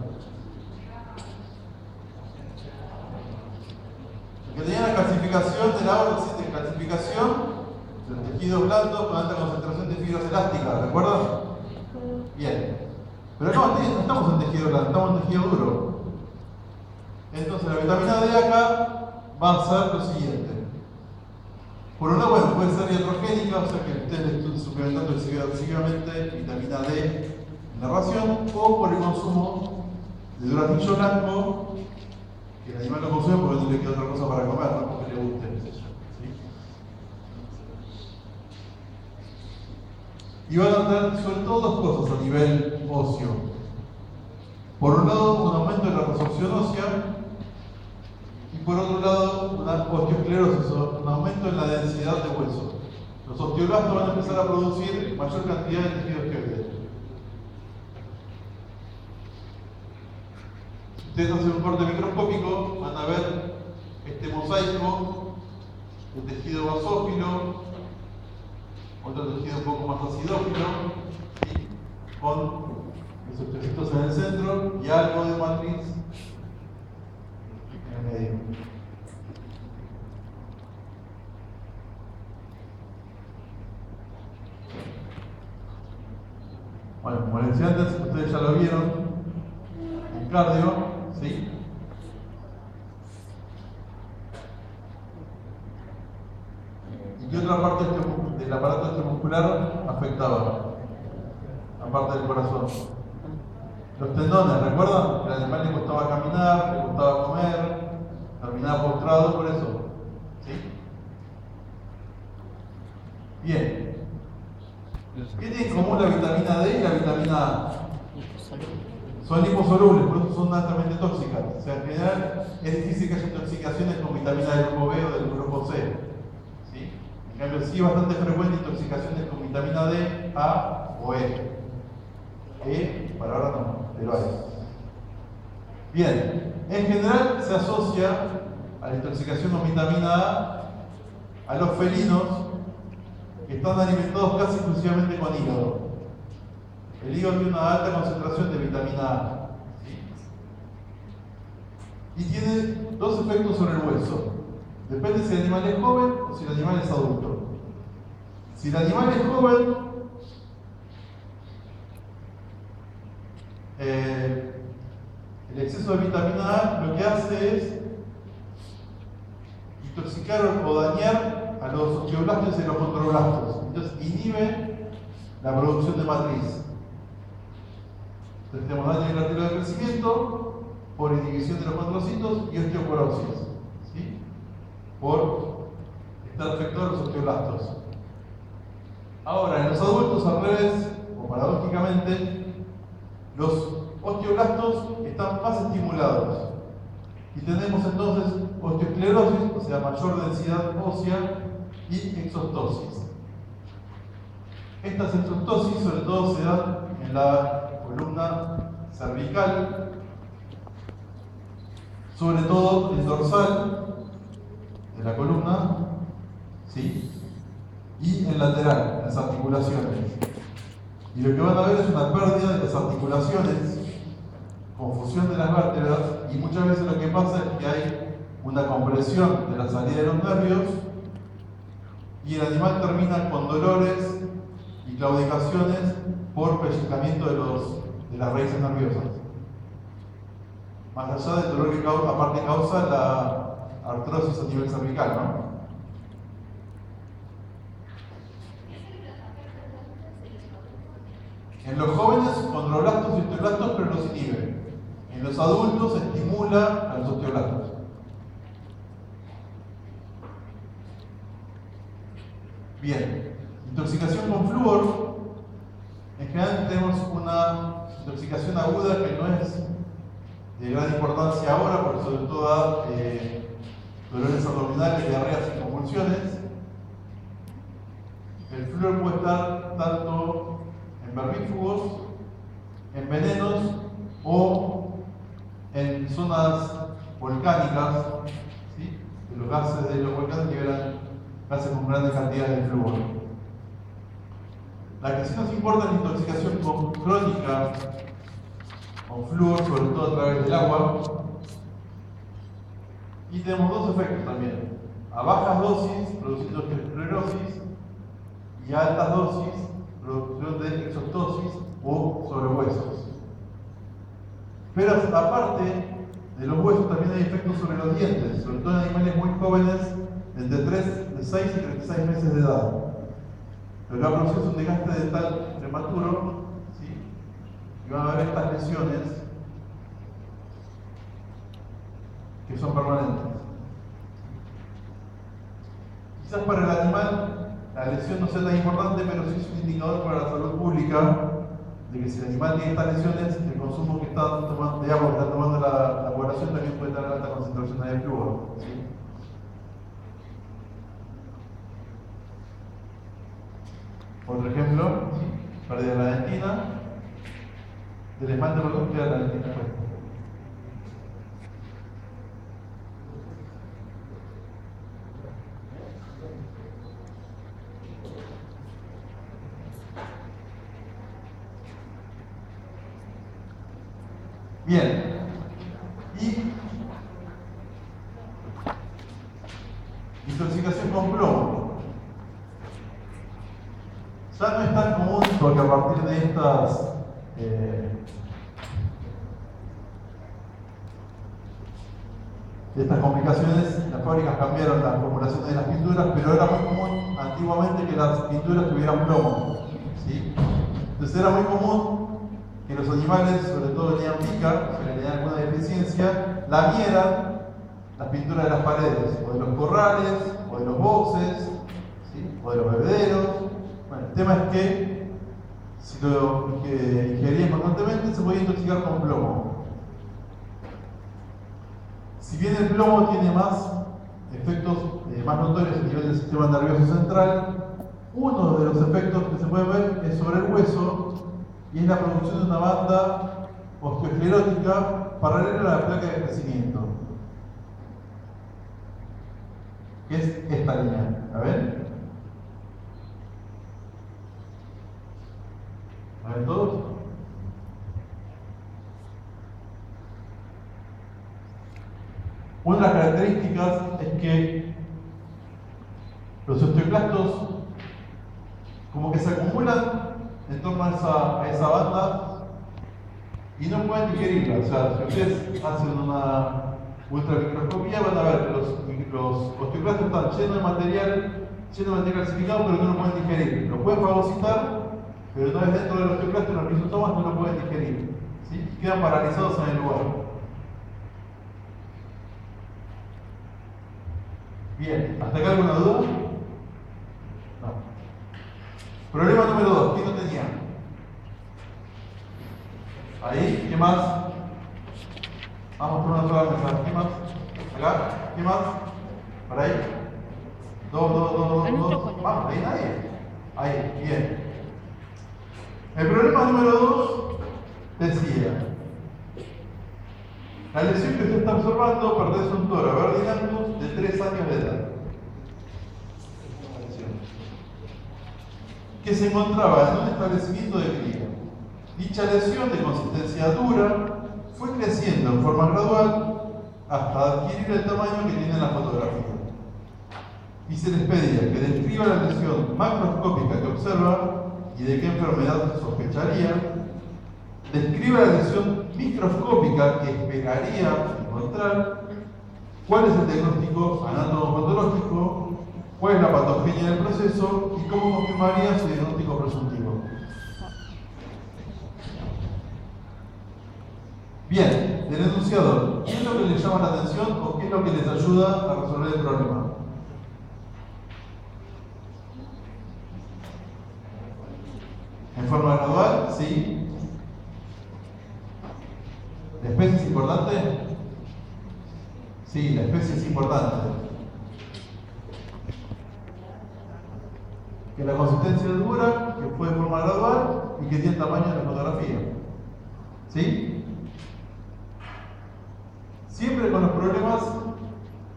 Que tenía la calcificación del agua, existe calcificación del tejido blando con alta concentración de fibras elásticas, ¿recuerdan? Bien. Pero no estamos en tejido blando, estamos en tejido duro. Entonces la vitamina D acá va a ser lo siguiente. Por un lado, bueno, puede ser iatrogénica, o sea que ustedes le estén suplementando excesivamente vitamina D en la ración, o por el consumo de duratillo blanco, que el animal lo consume porque no le queda otra cosa para comer, no porque le guste. ¿Sí? Y van a tener sobre todo dos cosas a nivel óseo. Por un lado, un aumento de la resorción ósea, y por otro lado, una osteosclerosis, un aumento en la densidad de hueso. Los osteoblastos van a empezar a producir mayor cantidad de tejido osteoide. Si ustedes hacen un corte microscópico, van a ver este mosaico de tejido basófilo, otro tejido un poco más acidófilo, ¿sí? Con los osteocitos en el centro y algo de matriz en el medio. Bueno, como les decía antes, ustedes ya lo vieron en cardio, ¿sí? ¿Y qué otra parte del aparato muscular afectaba? Aparte del corazón. Los tendones, ¿recuerdan? Que al animal le costaba caminar, le costaba comer, terminaba postrado por eso. ¿Sí? Bien. ¿Qué tiene en común la vitamina D y la vitamina A? Son liposolubles, por eso son altamente tóxicas. O sea, en general es difícil que haya intoxicaciones con vitamina del grupo B o del grupo C. ¿Sí? En cambio, sí es bastante frecuente intoxicaciones con vitamina D, A o E. Para ahora no, pero hay. Bien, en general se asocia a la intoxicación con vitamina A los felinos que están alimentados casi exclusivamente con hígado. El hígado tiene una alta concentración de vitamina A. ¿Sí? Y tiene dos efectos sobre el hueso. Depende si el animal es joven o si el animal es adulto. Si el animal es joven, el exceso de vitamina A lo que hace es intoxicar o dañar a los osteoblastos y los condroblastos. Entonces inhibe la producción de matriz. Entonces tenemos daño intraarterial de crecimiento por inhibición de los condrocitos y osteoporosis, ¿sí? Por estar afectados los osteoblastos. Ahora, en los adultos al revés, o paradójicamente, los osteoblastos están más estimulados. Y tenemos entonces osteosclerosis, o sea, mayor densidad ósea, y exostosis. Estas exostosis sobre todo se dan en la columna cervical, sobre todo el dorsal de la columna, ¿sí? Y el lateral, en las articulaciones. Y lo que van a ver es una pérdida de las articulaciones, confusión de las vértebras, y muchas veces lo que pasa es que hay una compresión de la salida de los nervios y el animal termina con dolores y claudicaciones por pellizcamiento de las raíces nerviosas. Más allá del dolor que aparte causa la artrosis a nivel cervical, ¿no? En los jóvenes, condroblastos y osteoblastos, pero los inhibe. En los adultos, estimula a los osteoblastos. Bien, intoxicación con flúor. En general tenemos una intoxicación aguda que no es de gran importancia ahora, porque sobre todo da dolores abdominales, diarreas y convulsiones. El flúor puede estar tanto en vermífugos, en venenos o en zonas volcánicas, ¿sí? De los gases de los volcanes liberan gases con grandes cantidades cantidades de flúor. La que sí nos importa es la intoxicación crónica con flúor, sobre todo a través del agua. Y tenemos dos efectos también. A bajas dosis, produciendo esclerosis, y a altas dosis, producción de exostosis o sobrehuesos. Pero aparte de los huesos, también hay efectos sobre los dientes, sobre todo en animales muy jóvenes, de 6 y 36 meses de edad. Lo que va a producir es un desgaste dental prematuro, ¿sí? Y van a haber estas lesiones que son permanentes. Quizás para el animal la lesión no sea tan importante, pero sí es un indicador para la salud pública de que si el animal tiene estas lesiones, el consumo que está tomando, digamos, que está tomando la población también puede tener alta concentración de flúor, ¿sí? Otro ejemplo, ¿sí? Pérdida de la dentina, del esmalte perdón, queda la dentina puesta. Bien, y intoxicación con plomo. Ya no es tan común porque a partir de estas complicaciones, las fábricas cambiaron la formulación de las pinturas, pero era muy común antiguamente que las pinturas tuvieran plomo, ¿sí? Entonces era muy común que los animales, sobre todo tenían pica, si le tenían alguna deficiencia, lamieran las pinturas de las paredes, o de los corrales, o de los boxes, ¿sí? O de los bebederos. Bueno, el tema es que si lo ingerían constantemente se podía intoxicar con plomo. Si bien el plomo tiene más efectos más notorios a nivel del sistema nervioso central, uno de los efectos que se puede ver es sobre el hueso y es la producción de una banda osteoesclerótica paralela a la placa de crecimiento, que es esta línea. ¿La ven? ¿La ven todos? Una de las características es que los osteoclastos como que se acumulan en torno a esa banda y no pueden digerirla. O sea, si ustedes hacen una ultramicroscopía van a ver que los osteoclastos están llenos de material calcificado, pero no lo pueden digerir. Lo pueden fagocitar, pero una vez dentro del osteoclasto los lisosomas no lo pueden digerir, ¿sí? Quedan paralizados en el lugar. Bien, ¿hasta acá alguna duda? No. Problema número 2, ¿quién no tenía? Ahí, ¿qué más? Vamos por una sola mesa, ¿qué más? Acá, ¿qué más? Por ahí. Dos. Vamos, ahí nadie. Ahí, bien. El problema número 2 decía: la lesión que usted está observando pertenece a un toro Verdinandus de 3 años de edad, que se encontraba en un establecimiento de cría. Dicha lesión de consistencia dura fue creciendo en forma gradual hasta adquirir el tamaño que tiene en la fotografía. Y se les pedía que describa la lesión macroscópica que observa y de qué enfermedad sospecharía, describa la lesión microscópica que esperaría encontrar, cuál es el diagnóstico anatomopatológico, cuál es la patogenia del proceso y cómo confirmaría su diagnóstico presuntivo. Bien, del enunciador, ¿qué es lo que les llama la atención o qué es lo que les ayuda a resolver el problema? ¿En forma gradual? Sí. ¿La especie es importante? Sí, la especie es importante. Que la consistencia es dura, que fue de forma gradual y que tiene el tamaño de la fotografía. ¿Sí? Siempre con los problemas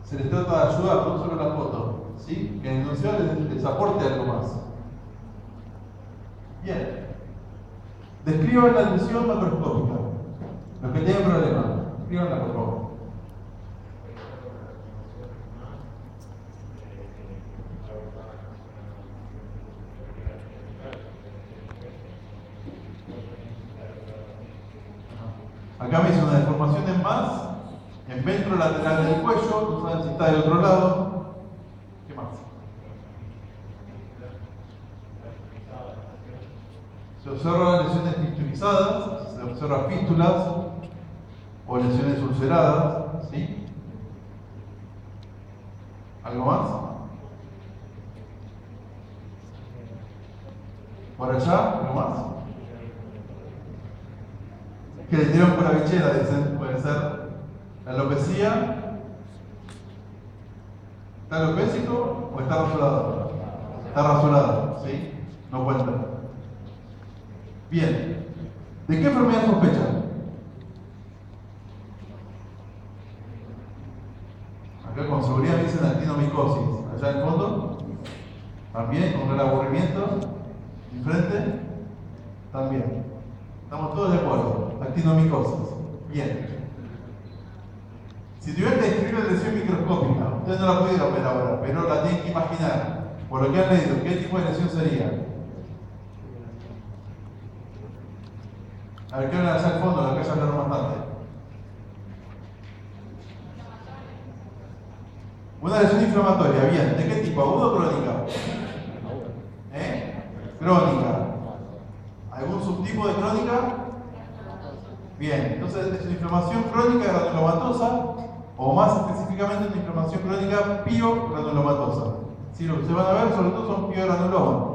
se les trata de ayudar, no solo la foto. ¿sí? Que en el enunciado les aporte algo más. Bien. Describan la lesión macroscópica. Los que tienen problemas, escríbanla por favor. Acá me hizo una deformación en más, en ventrolateral del cuello, no saben si está del otro lado. ¿Qué más? Se observan lesiones fisturizadas, se observan fístulas o lesiones ulceradas, ¿sí? ¿Algo más? ¿Por allá? ¿Algo más? Que le dieron por la bichera, dicen, puede ser. La alopecia. ¿Está alopésico o está rasurado? Está rasurado, ¿sí? No cuenta. Bien. ¿De qué enfermedad sospechan? Acá con seguridad me dicen actinomicosis. Allá en el fondo. También, con el aburrimiento. ¿Enfrente? También. Estamos todos de acuerdo. Actinomicosis. Bien. Si tuvieran que describir la lesión microscópica, ustedes no la pudieron ver ahora, pero la tienen que imaginar. Por lo que han leído, ¿qué tipo de lesión sería? A ver, ¿qué van allá al fondo? Lo que ya hablaron bastante. Una lesión inflamatoria, bien. ¿De qué tipo? ¿Aguda o crónica? Crónica. ¿Algún subtipo de crónica? Bien, entonces es una inflamación crónica granulomatosa o más específicamente una inflamación crónica piogranulomatosa. Si lo que ustedes van a ver sobre todo son piogranulomas,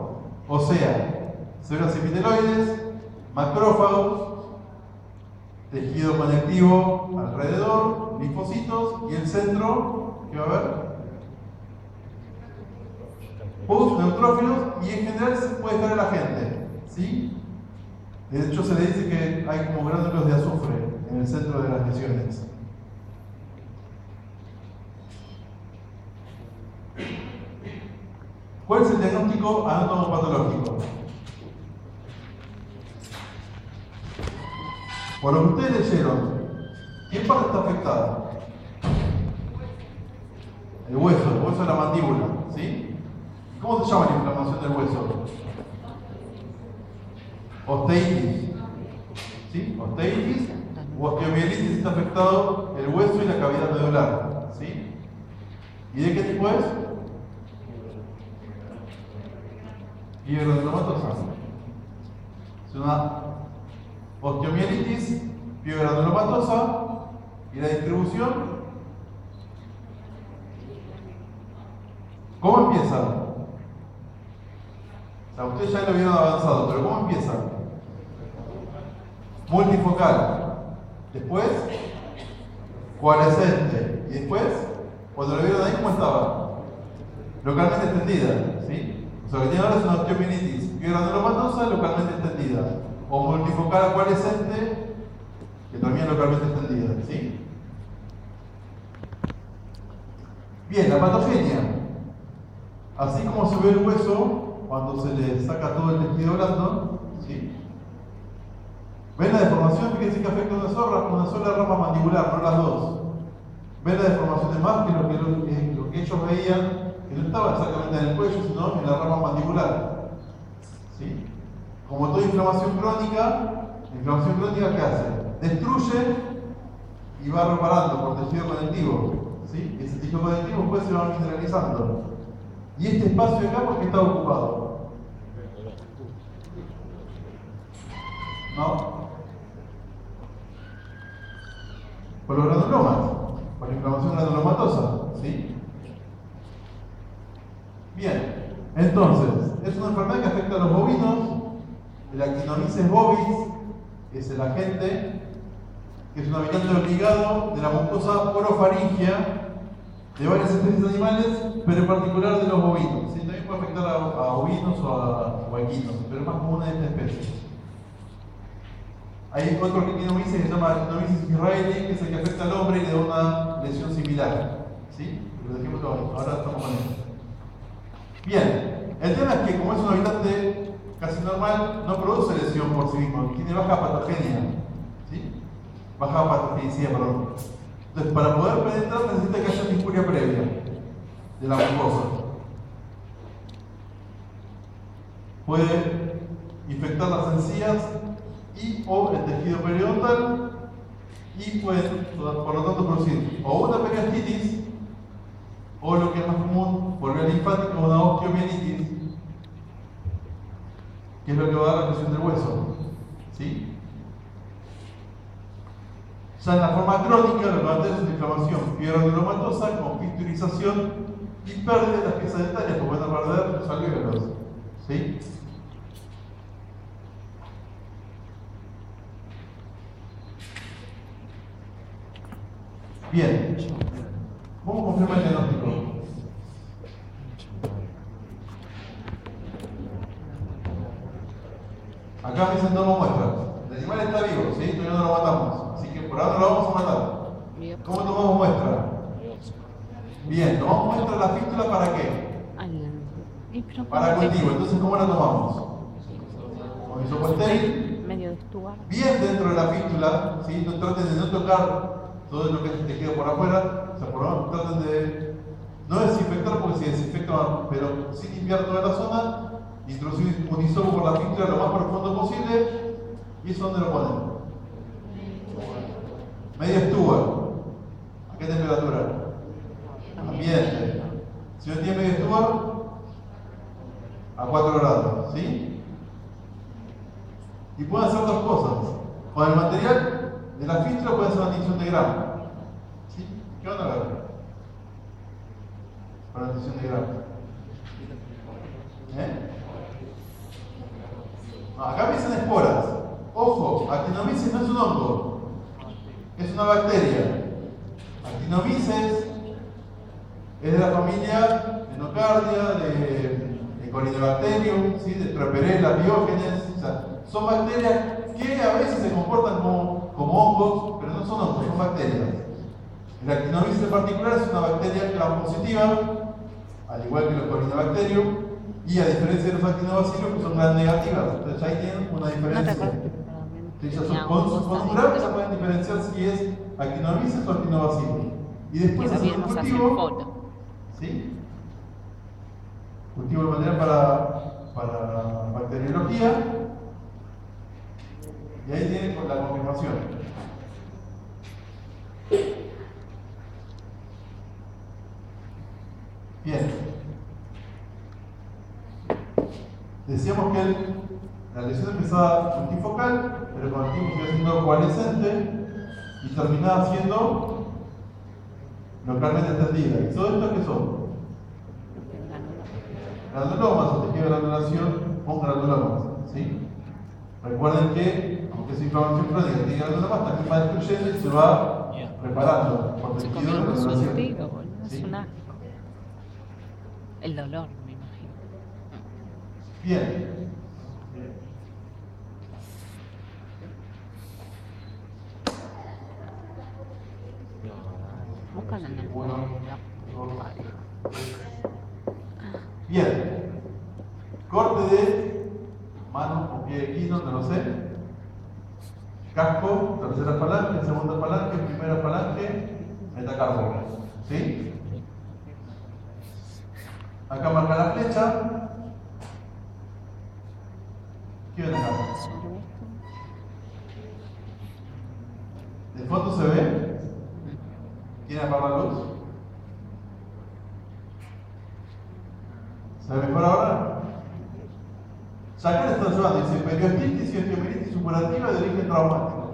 o sea, células epiteloides, macrófagos, tejido conectivo alrededor, linfocitos y el centro, ¿qué va a haber? Neutrófilos y en general se puede estar en la gente, ¿sí? De hecho se le dice que hay como gránulos de azufre en el centro de las lesiones. ¿Cuál es el diagnóstico anatomopatológico? Por lo que ustedes leyeron, ¿qué parte está afectada? El hueso de la mandíbula, ¿sí? ¿Cómo se llama la inflamación del hueso? Osteitis, ¿sí? Osteitis o osteomielitis, está afectado el hueso y la cavidad medular, ¿sí? ¿Y de qué tipo es? Piogranulomatosa. Es una osteomielitis piogranulomatosa. ¿Y la distribución? ¿Cómo empieza? O sea, ustedes ya lo vieron avanzado, pero ¿cómo empieza? Multifocal. Después, coalescente. Y después, cuando lo vieron ahí, ¿cómo estaba? Localmente extendida, ¿sí? O sea, lo que tiene ahora es una osteomielitis piogranulomatosa localmente extendida. O multifocal coalescente, que también es localmente extendida, ¿sí? Bien, la patogenia. Así como se ve el hueso cuando se le saca todo el tejido blando, ¿sí? ¿Ven la deformación? Fíjense que afecta una sola rama mandibular, no las dos. ¿Ven la deformación de más que lo que ellos veían, que no estaba exactamente en el cuello, sino en la rama mandibular? ¿Sí? Como toda inflamación crónica, la inflamación crónica ¿qué hace? Destruye y va reparando por tejido conectivo, ¿sí? Ese tejido conectivo después se va mineralizando. Y este espacio de acá, ¿por qué está ocupado? ¿No? Por los granulomas, por la inflamación granulomatosa, ¿sí? Bien, entonces, es una enfermedad que afecta a los bovinos. El Actinomyces bovis es el agente, que es un habitante obligado de la mucosa orofaringea de varias especies de animales, pero en particular de los bovinos. ¿Sí? También puede afectar a ovinos o a equinos, pero es más común en esta especie. Hay otro Actinomyces que se llama Actinomyces israeli, que es el que afecta al hombre y le da una lesión similar. ¿Sí? Lo dijimos ahora estamos con él. Bien, el tema es que como es un habitante casi normal, no produce lesión por sí mismo, tiene baja patogenia, ¿sí? Baja patogenicidad, perdón. Entonces, para poder penetrar necesita que haya una injuria previa de la mucosa. Puede infectar las encías y o el tejido periodontal y pueden, por lo tanto, producir o una periostitis o lo que es más común, por vía linfática, una osteomielitis, que es lo que va a dar la presión del hueso. ¿Sí? Ya en la forma crónica, lo que va a tener es una inflamación fibroadenomatosa con fisturización y pérdida de las piezas dentarias, porque van a perder los alvéolos. ¿Sí? Bien. ¿Cómo confirma el diagnóstico? Acá me dicen toma muestra. El animal está vivo, ¿sí? Todavía no lo matamos. Así que por ahora lo vamos a matar. ¿Cómo tomamos muestra? Bien, tomamos muestra de la fístula ¿para qué? Para cultivo. Entonces, ¿cómo la tomamos? Con hisopo estéril. Medio de estuar. Bien dentro de la fístula, ¿sí? No traten de no tocar todo lo que es el tejido por afuera. O sea, por lo menos traten de no desinfectar, porque si desinfectan, pero sin limpiar toda la zona, introducir un hisopo por la fístula lo más profundo posible. ¿Y eso dónde lo ponen? Media estufa. ¿A qué temperatura? Ambiente. Si no tiene media estufa, a 4 grados, ¿sí? Y pueden hacer dos cosas. Con el material de la fístula pueden hacer una tinción de gramo. ¿Sí? ¿Qué van a ver? Para la tinción de gramo. No, acá me dicen esporas. Ojo, Actinomyces no es un hongo, es una bacteria. Actinomyces es de la familia de Nocardia, de Corynebacterium, ¿sí? De Traperella, Biógenes. O sea, son bacterias que a veces se comportan como hongos, pero no son hongos, son bacterias. El Actinomyces en particular es una bacteria gram-positiva, al igual que los Corynebacterium, y a diferencia de los actinobacillus, que son gram negativas. Entonces ahí tienen una diferencia. Con un gram se pueden diferenciar si es Actinomyces o Actinobacillus. Y después hacer un cultivo. ¿Sí? Cultivo de material para bacteriología. Y ahí tienen la confirmación. Bien. Decíamos que la lesión empezaba multifocal, pero con el tiempo sigue siendo coalescente y terminaba siendo localmente extendida. ¿Y todo esto qué son? Granulomas, o tejido de granulación con granulomas. ¿Sí? Recuerden que, aunque es inflamación crónica y tiene granulomas, también va destruyendo y se va reparando por tejido de granulación. Es un asco. El dolor, me imagino. Bien. Búscala en el Bien. Corte de mano o pie equino, no lo sé. Casco, tercera falange, segunda falange, primera falange, metacarpo. ¿Sí? Acá marca la flecha. ¿Qué ven acá? ¿De fondo se ve? ¿Quién apaga la luz? ¿Se ve mejor ahora? Ya acá le están llevando, dice periostitis y osteomielitis supurativa de origen traumático.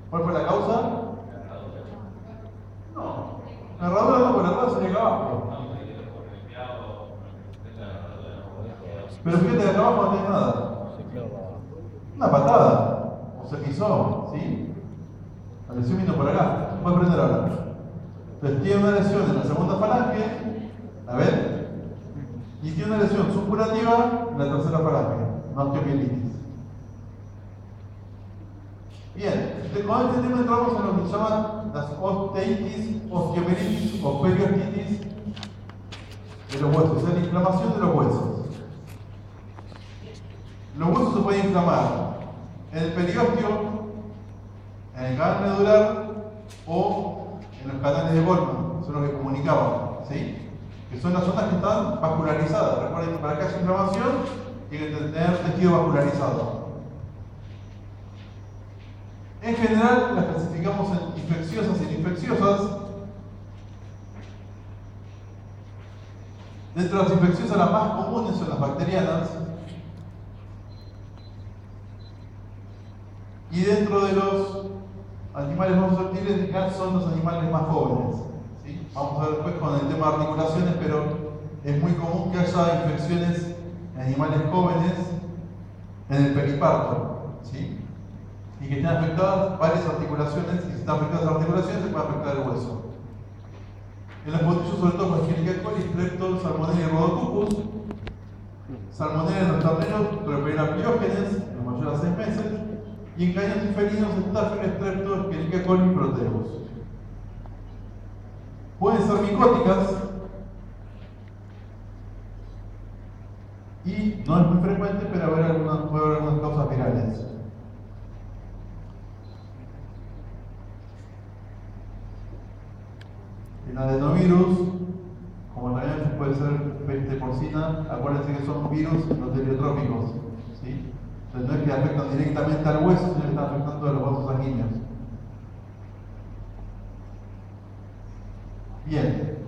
¿Cuál fue la causa? No. La herradura no, porque la herradura sería acá abajo. Pero fíjate que acá abajo no tiene nada. Una patada. O se pisó, ¿sí? La lesión vino por acá. Voy a prender ahora. Entonces tiene una lesión en la segunda falange. ¿La ven? Y tiene una lesión supurativa en la tercera falange. Una osteomielitis. Bien. Entonces, con este tema entramos en lo que se llaman las osteitis, osteomielitis o periostitis de los huesos, o sea, la inflamación de los huesos. Los huesos se pueden inflamar en el periósteo, en el canal medular o en los canales de Goldman, son los que comunicaban, ¿sí? Que son las zonas que están vascularizadas. Recuerden que para que haya inflamación tiene que tener tejido vascularizado. En general las clasificamos en infecciosas y no infecciosas. Dentro de las infecciosas las más comunes son las bacterianas. Y dentro de los animales más susceptibles de general son los animales más jóvenes, ¿sí? Vamos a ver después con el tema de articulaciones, pero es muy común que haya infecciones en animales jóvenes en el periparto, ¿sí? Y que estén afectadas varias articulaciones, y si están afectadas las articulaciones se puede afectar el hueso. En los potrillos, sobre todo con Escherichia coli, Streptococcus, Salmonella y Rhodococcus. Salmonella en los terneros, Tropeira pliógenes, en los mayores a 6 meses. Y en caños y felinos, Staphylococcus, Streptococcus, Escherichia coli y Proteus. Pueden ser micóticas y no es muy frecuente, pero puede haber algunas causas virales. El adenovirus, como también puede ser peste porcina, acuérdense que son virus no teleotrópicos, ¿sí? Entonces no es que afectan directamente al hueso, sino que están afectando a los vasos sanguíneos. Bien.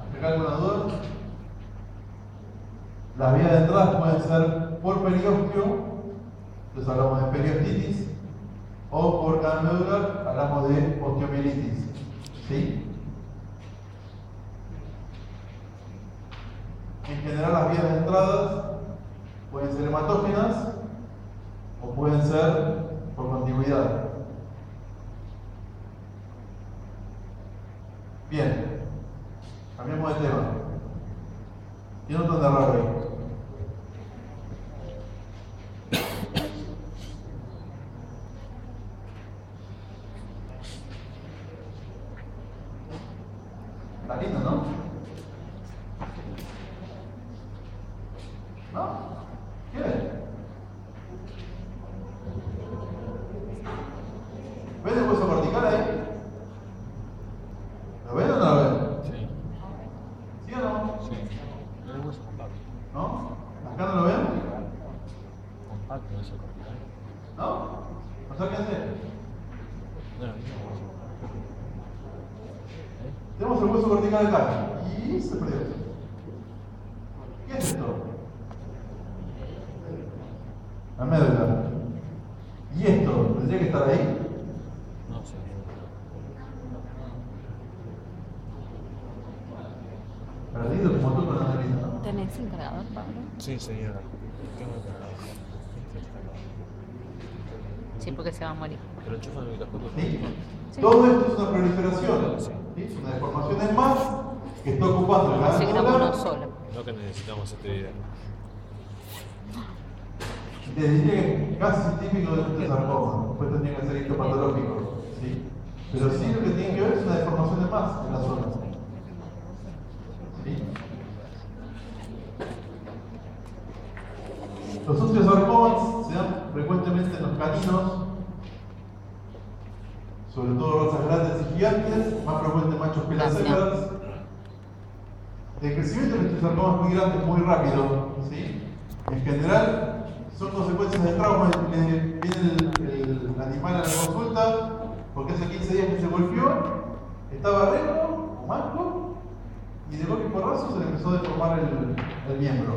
¿Hasta acá alguna duda? Las vías de entrada pueden ser por periósteo, entonces hablamos de periostitis, o por canal medular, hablamos de osteomielitis, ¿sí? En general las vías de entradas pueden ser hematógenas o pueden ser por contigüidad. Bien, cambiamos de tema. ¿Qué notan de raro ahí? Está lindo, ¿no? ¿No? ¿Qué ven? ¿Ven el hueso cortical ahí? ¿Lo ven o no lo ven? Sí. ¿Sí o no? Sí. El hueso compacto. ¿No? ¿Acá no lo ven? Compacto, hueso cortical. ¿No? Acérquense. No, no, hueso compacto. Tenemos el hueso cortical acá y se perdió. ¿Qué es esto? La médula. ¿Y esto? ¿Tendría que estar ahí? No sé. Perdido como tú con la nariz, ¿no? ¿Tenés el cargador, Pablo? Sí, señora. Tengo que cargar. Sí, porque se va a morir. Pero enchufa en mi cajón. ¿Sí? Sí. Todo esto es una proliferación. Sí. ¿Sí? Es una deformación en más que está ocupando el canal Se grabó medular. uno solo. No que necesitamos este video. Te diría que casi típico de un sarcoma. Después tendría que ser histopatológico, ¿sí? Pero sí lo que tiene que ver es una deformación de más en la zona. ¿Sí? Los osteosarcomas se dan frecuentemente en los caninos, sobre todo razas grandes y gigantes, más frecuente en machos pelacécadas. El crecimiento de los osteosarcomas es muy grande, es muy rápido, ¿sí? En general, son consecuencias de trauma. Viene el animal a la consulta porque hace 15 días que se golpeó, estaba recto, manco, y de golpe y porrazo se le empezó a deformar el miembro.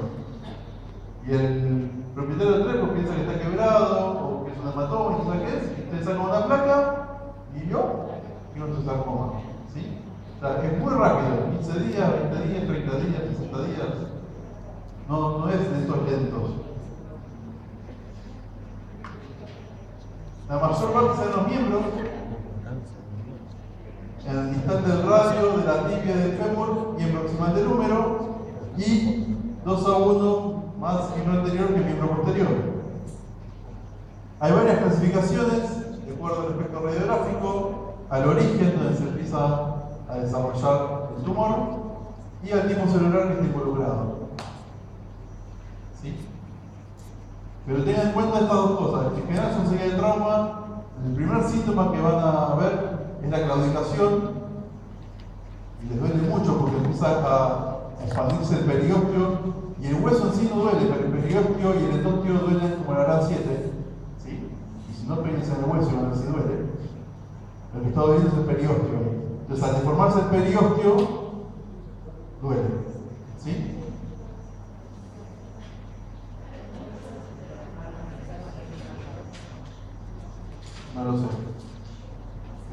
Y el propietario del trepo piensa que está quebrado o que es un hematoma, y no sabe qué es, y usted saca una placa y vio que no es un sarcoma, ¿sí? O sea, es muy rápido, 15 días, 20 días, 30 días, 60 días. No es de estos lentos. La mayor parte se dan los miembros en el distante del radio, de la tibia del fémur y en proximal del húmero, y 2 a 1 más miembro anterior que miembro posterior. Hay varias clasificaciones de acuerdo al aspecto radiográfico. al origen donde se empieza a desarrollar el tumor y al tipo celular que está involucrado. ¿Sí? Pero tengan en cuenta estas dos cosas. En general son serie de trauma. El primer síntoma que van a ver es la claudicación y les duele mucho porque empieza a expandirse el periósteo y el hueso en sí no duele, pero el periósteo y el endósteo duelen como la gran 7. ¿Sí? Y si no peines en el hueso y a ver si duele, lo que está doliendo es el periósteo. Entonces al deformarse el periósteo duele. ¿Sí? No lo sé.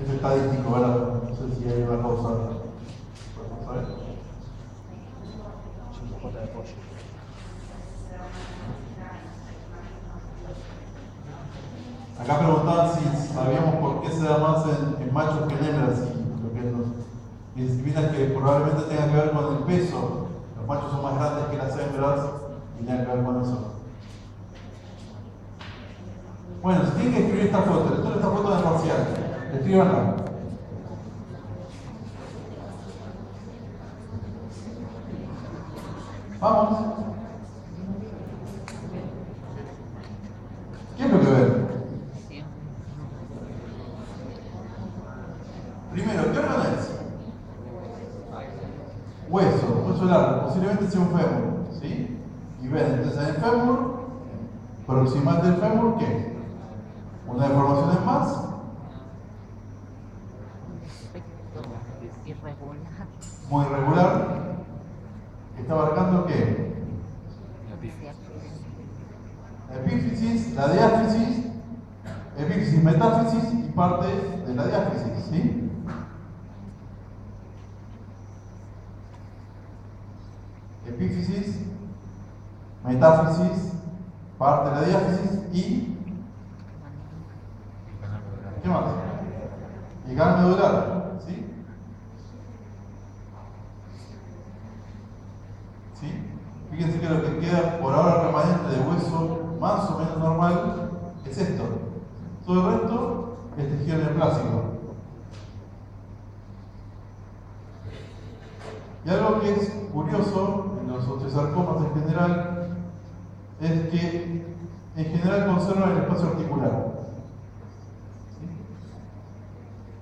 Es estadístico, ¿verdad? No sé si hay una causa. ¿Podemos saber? Pata de pollo. Acá preguntaban si sabíamos por qué se da más en machos que en hembras. Y lo que nos disciplinas que probablemente tenga que ver con el peso. Los machos son más grandes que las hembras y tienen que ver con eso. Bueno, si tienen que escribir esta foto, esta foto de parcial, escríbanla. Vamos. ¿Qué es lo que ven? Primero, ¿qué órgano es? Hueso largo, posiblemente sea un fémur, ¿sí? Y ven, entonces en el fémur, proximal del fémur, ¿qué? Una deformación en más. Irregular. Muy irregular. ¿Está abarcando qué? La epífisis, la diáfisis, epífisis, metáfisis y parte de la diáfisis, ¿sí? Epífisis, metáfisis, parte de la diáfisis y ¿qué más? Y canal medular, ¿sí? ¿Sí? Fíjense que lo que queda por ahora remanente de hueso más o menos normal es esto. Todo el resto es tejido neoplásico. Y algo que es curioso en los osteosarcomas en general es que en general conservan el espacio articular. ¿Sí?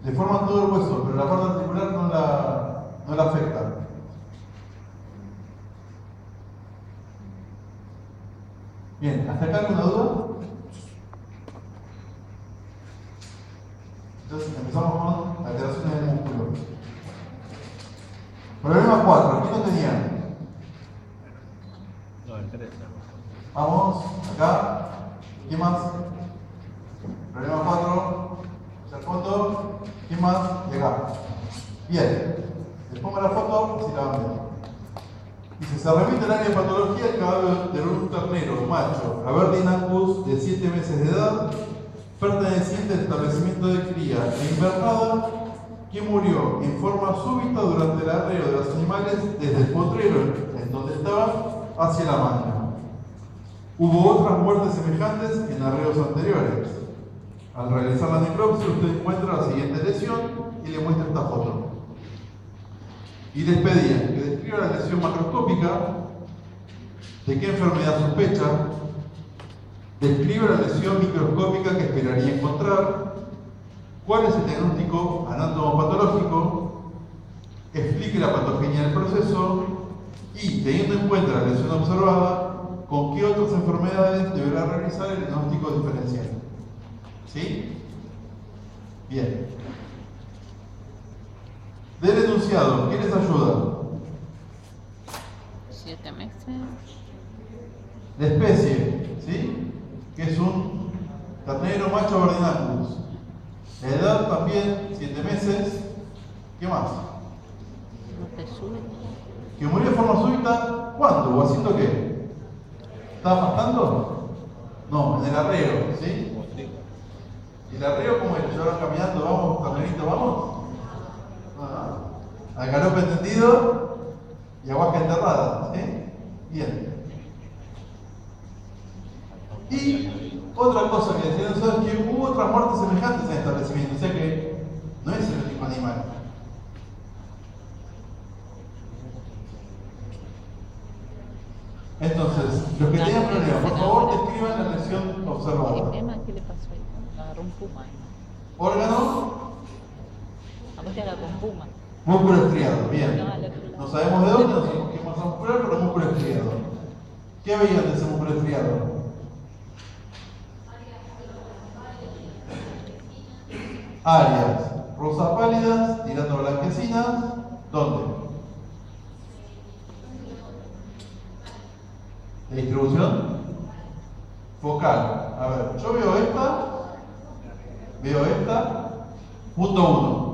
Deforman todo el hueso, pero la parte articular no la afecta. Bien, ¿hasta acá alguna duda? Entonces empezamos con alteraciones del músculo. Problema 4, ¿quién lo tenía? No, el 3. Vamos, acá. ¿Quién más? Problema 4, hacia el fondo. ¿Quién más? Y acá. Bien, les pongo la foto si la van viendo. Dice, se remite al área de patología el cadáver de un ternero macho, Aberdeen Angus, de 7 meses de edad, perteneciente al establecimiento de cría e invernada, que murió en forma súbita durante el arreo de los animales desde el potrero en donde estaba hacia la manga. Hubo otras muertes semejantes en arreos anteriores. Al realizar la necropsia, usted encuentra la siguiente lesión y le muestra esta foto. Y les pedían que describa la lesión macroscópica, de qué enfermedad sospecha, describa la lesión microscópica que esperaría encontrar, cuál es el diagnóstico anatomopatológico, explique la patogenia del proceso y, teniendo en cuenta la lesión observada, con qué otras enfermedades deberá realizar el diagnóstico diferencial. ¿Sí? Bien. Del enunciado, ¿quién les ayuda? 7 meses. La especie, ¿sí? Que es un ternero macho Aberdeen Angus. La edad también, 7 meses. ¿Qué más? No te sube. Que murió de forma súbita, ¿cuándo? ¿O haciendo qué? ¿Estaba pastando? No, en el arreo, ¿sí? ¿Y el arreo cómo es? ¿Llevaron caminando? ¿Vamos, ternerito, vamos? Al galope tendido y aguasca enterrada, ¿sí? Bien. Y otra cosa que decían es que hubo otras muertes semejantes en el establecimiento, o sea que No es el único animal. Entonces, los que tengan problemas, por favor, describan la lesión observada. ¿Qué le pasó ahí? Agarró un puma. Órgano, A vos te agarró un puma. músculo estriado, bien. No, al otro lado. No sabemos de dónde, no sabemos qué masa muscular, pero músculo estriado. ¿Qué veían de ese músculo estriado? Áreas rosas pálidas, tirando a blanquecinas. ¿Dónde? ¿De distribución? Focal. A ver, yo veo esta, punto 1.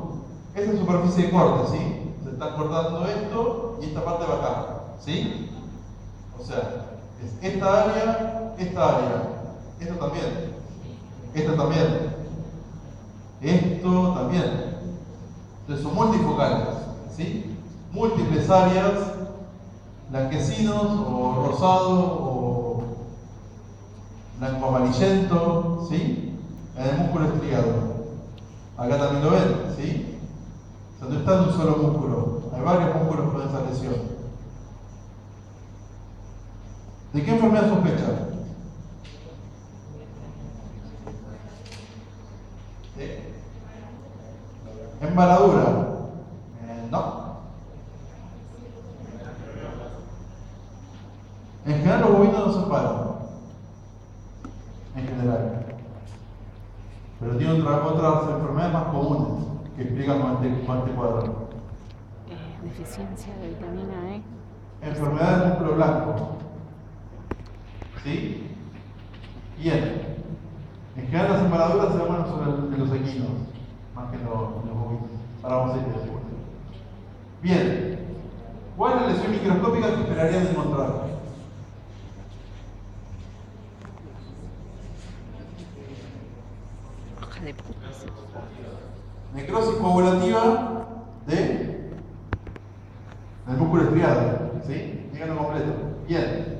Esa es superficie de corte, ¿sí? Se está cortando esto y esta parte va acá, ¿sí? O sea, es esta área, esto también, esto también. Esto también. Entonces son multifocales, ¿sí? Múltiples áreas, blanquecinos o rosado o blanco amarillento, ¿sí? En el músculo estriado. Acá también lo ven, ¿sí? O sea, no está en un solo músculo, hay varios músculos con esa lesión. ¿De qué enfermedad sospechan? Embaladura. No. En general los bovinos no se empalan. En general. Pero tiene otras enfermedades más comunes que explican con este cuadro. Deficiencia de vitamina E. Enfermedad del músculo blanco. ¿Sí? Bien. En general las embaladuras se llaman sobre los equinos, más que los bovinos. Ahora vamos a ir a eso. Bien. ¿Cuál es la lesión microscópica que esperarían encontrar? Hoja de puta. Necrosis coagulativa del músculo estriado. ¿Sí? Díganlo completo. Bien.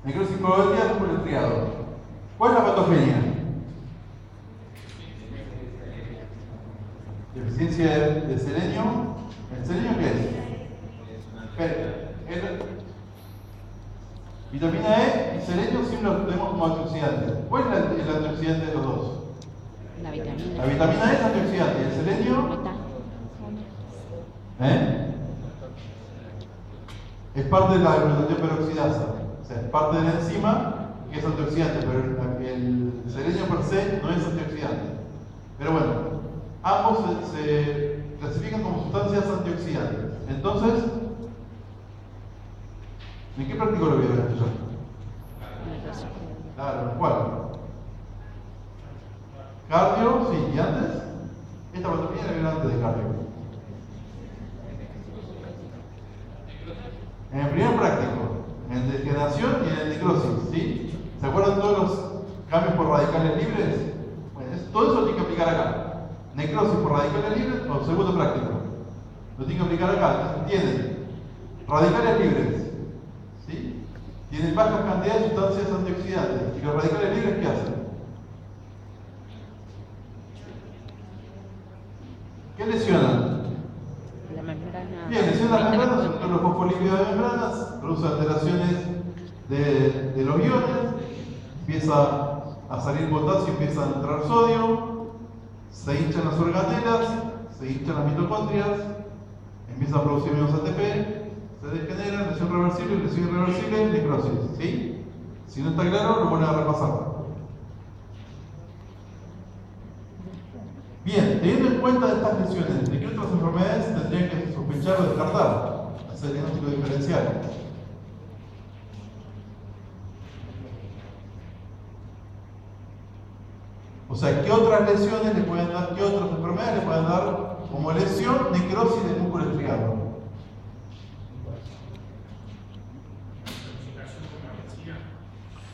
Necrosis coagulativa del músculo estriado. ¿Cuál es la patogenia? Deficiencia de selenio. ¿El selenio qué es? Vitamina E y selenio siempre los tenemos como antioxidantes. ¿Cuál es el antioxidante de los dos? La vitamina. La vitamina E es antioxidante y el selenio es parte de la glutatión peroxidasa. O sea, es parte de la enzima que es antioxidante, pero el selenio per se no es antioxidante. Pero bueno, ambos se clasifican como sustancias antioxidantes. Entonces, ¿en qué practicó lo vieron esto ya? Claro, ¿cuál? Cardio, sí, ¿y antes? Esta patología la vieron antes de cardio. En el primer práctico, en degeneración y en necrosis, ¿sí? ¿Se acuerdan todos los cambios por radicales libres? Bueno, todo eso lo tiene que aplicar acá. Necrosis por radicales libres o segundo práctico. Lo tiene que aplicar acá. Entonces tienen radicales libres, ¿sí? Tienen bajas cantidades de sustancias antioxidantes. ¿Y los radicales libres qué hacen? ¿Qué lesionan? La membrana. Bien, lesionan las membranas, sobre todo los fosfolípidos de membranas, produce alteraciones de los iones, empieza a salir potasio, empieza a entrar sodio, se hinchan las organelas, se hinchan las mitocondrias, empieza a producir menos ATP, se degenera, lesión irreversible, necrosis, ¿sí? Si no está claro, lo vuelven a repasar. Bien, teniendo en cuenta estas lesiones, ¿de qué otras enfermedades tendrían que sospechar o descartar? Hacer el diagnóstico diferencial. O sea, ¿qué otras lesiones le pueden dar, qué otras enfermedades le pueden dar como lesión necrosis del músculo estriado?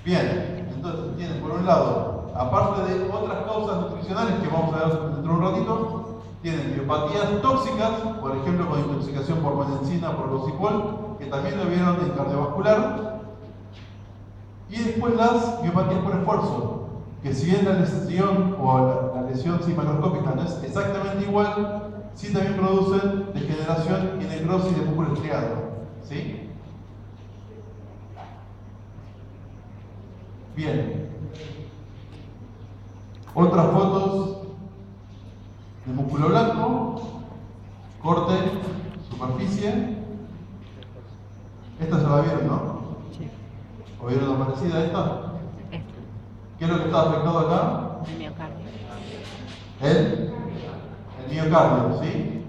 Bien, entonces tienen por un lado, aparte de otras causas nutricionales que vamos a ver dentro de un ratito, tienen miopatías tóxicas, por ejemplo con intoxicación por medencina, por gocipol, que también lo vieron en cardiovascular, y después las miopatías por esfuerzo, que si bien la lesión o la lesión macroscópica no es exactamente igual, sí también producen degeneración y necrosis de músculo estriado. ¿Sí? Bien. Otras fotos de músculo blanco, corte, superficie. Esta ya la vieron, ¿no? Sí. ¿O vieron una parecida a esta? Esto. ¿Qué es lo que está afectado acá? El miocardio. El miocardio, ¿sí?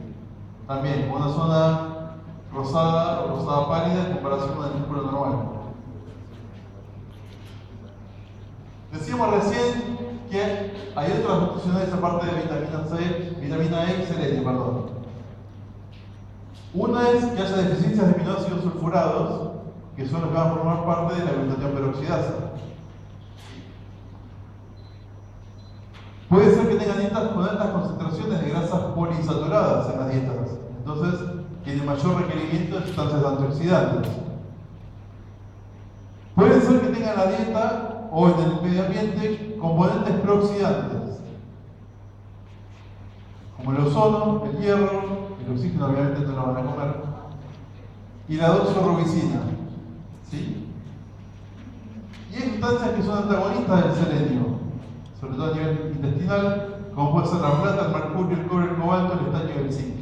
También una zona rosada o rosada pálida en comparación con el músculo normal. Decíamos recién que hay otras nutricionales aparte de vitamina C, vitamina E y selenio, perdón. Una es que haya deficiencias de aminoácidos sulfurados, que son los que van a formar parte de la glutatión peroxidasa. Puede ser que tengan dietas con altas concentraciones de grasas poliinsaturadas en las dietas. Entonces, tiene mayor requerimiento de sustancias antioxidantes. Puede ser que tengan en la dieta o en el medio ambiente componentes prooxidantes, como el ozono, el hierro, el oxígeno obviamente no lo van a comer, y la doxorubicina. ¿Sí? Y hay sustancias que son antagonistas del selenio, sobre todo a nivel intestinal, como puede ser la plata, el mercurio, el cobre, el cobalto, el estaño y el zinc.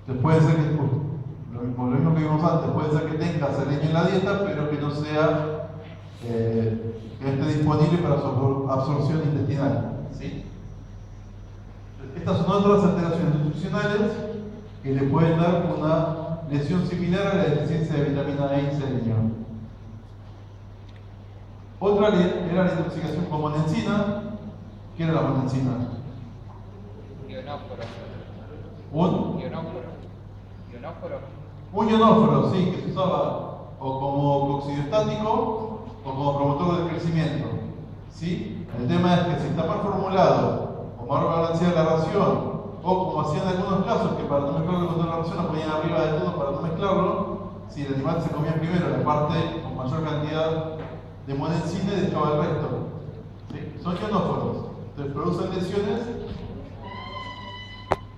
Entonces puede ser que, lo mismo que vimos antes, puede ser que tenga selenio en la dieta, pero que no sea, que no esté disponible para su absorción intestinal. ¿Sí? Estas son otras alteraciones nutricionales que le pueden dar una lesión similar a la deficiencia de vitamina E y selenio. Otra era la intoxicación con monensina. ¿Qué era la monensina? Ionóforo. ¿Un? Ionóforo. Un ionóforo, sí, que se usaba o como coccidiostático o como promotor del crecimiento. ¿Sí? El tema es que si está mal formulado o mal balanceada la ración, o como hacían en algunos casos, que para no mezclarlo con otra ración lo ponían arriba de todo para no mezclarlo, si el animal se comía primero la parte con mayor cantidad de monensina y dejaba el resto. ¿Sí? Son ionóforos, entonces producen lesiones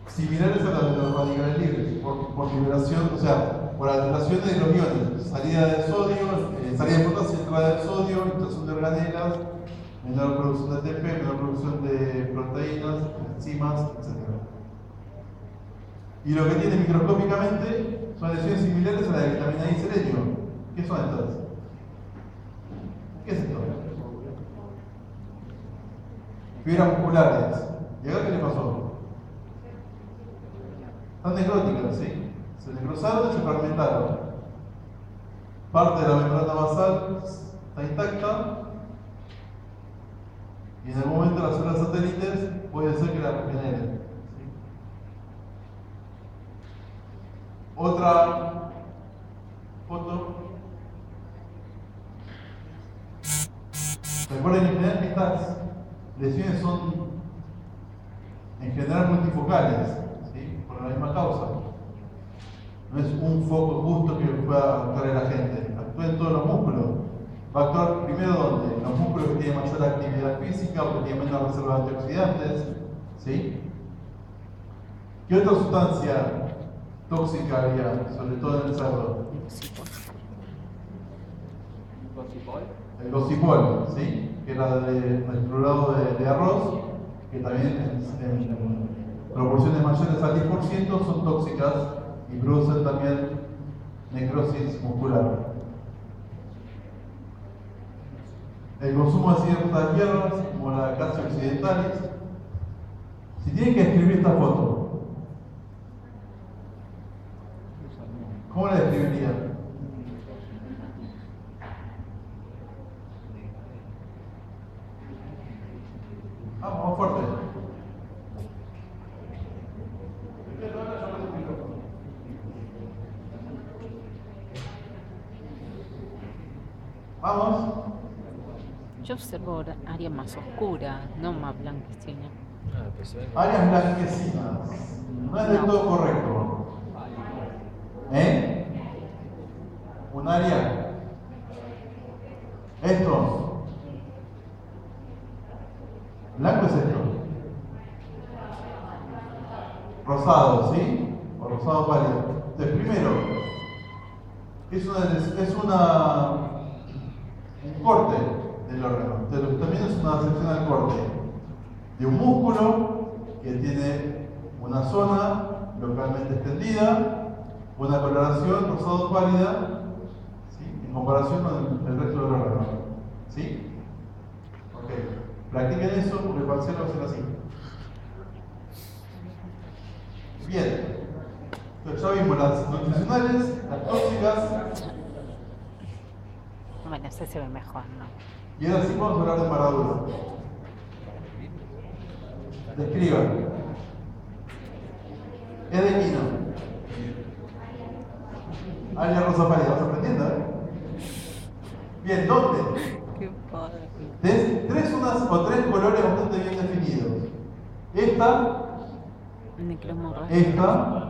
similares a las de los radicales libres, por liberación, o sea, por alteraciones de los iones, salida de sodio, salida de potasio, entrada de sodio, infiltración de organelas, menor producción de ATP, menor producción de proteínas, enzimas, etc. Y lo que tiene microscópicamente son lesiones similares a la de vitamina E y selenio. ¿Qué son estas? ¿Qué es esto? Fibras musculares. ¿Y acá qué le pasó? Están necróticas, ¿sí? Se necrosaron y se fragmentaron. Parte de la membrana basal está intacta y en algún momento las células satélites puede ser que la regeneren. ¿Sí? Otra foto. Recuerden en general que estas lesiones son en general multifocales, ¿sí? Por la misma causa. No es un foco justo que pueda actuar en la gente, actúa en todos los músculos. Va a actuar primero donde en los músculos que tienen mayor actividad física o que tienen menos reserva de antioxidantes. ¿Sí? ¿Qué otra sustancia tóxica había, sobre todo en el cerdo? ¿Gocipol? El gocipol, ¿sí? Que era del clorado de arroz, que también en proporciones mayores al 10% son tóxicas y producen también necrosis muscular. El consumo de ciertas hierbas, como la Acacia occidentalis. Si tienen que escribir esta foto, ¿cómo la describirían? Vamos, más fuerte. Vamos. Yo observo áreas más oscuras, no más blanquecinas. Ah, pues se ve. Áreas blanquecinas. No es del todo correcto. Un área. Esto. Blanco es esto. Rosado, ¿sí? O rosado pálido. Entonces, primero, un corte del órgano. Entonces, lo que también es una sección al corte de un músculo que tiene una zona localmente extendida, una coloración rosado pálida, ¿sí? En comparación con el resto del órgano. ¿Sí? Ok. Practiquen eso porque el parcial va a ser así. Bien. Entonces ya vimos las nutricionales, las tóxicas. Bueno, ese se ve mejor, ¿no? Y ahora sí vamos a hablar de herradura. Describan. Es de quino. Área rosa pálida, ¿vas aprendiendo? Bien, ¿dónde? Qué padre. Tres colores bastante bien definidos. Esta, esta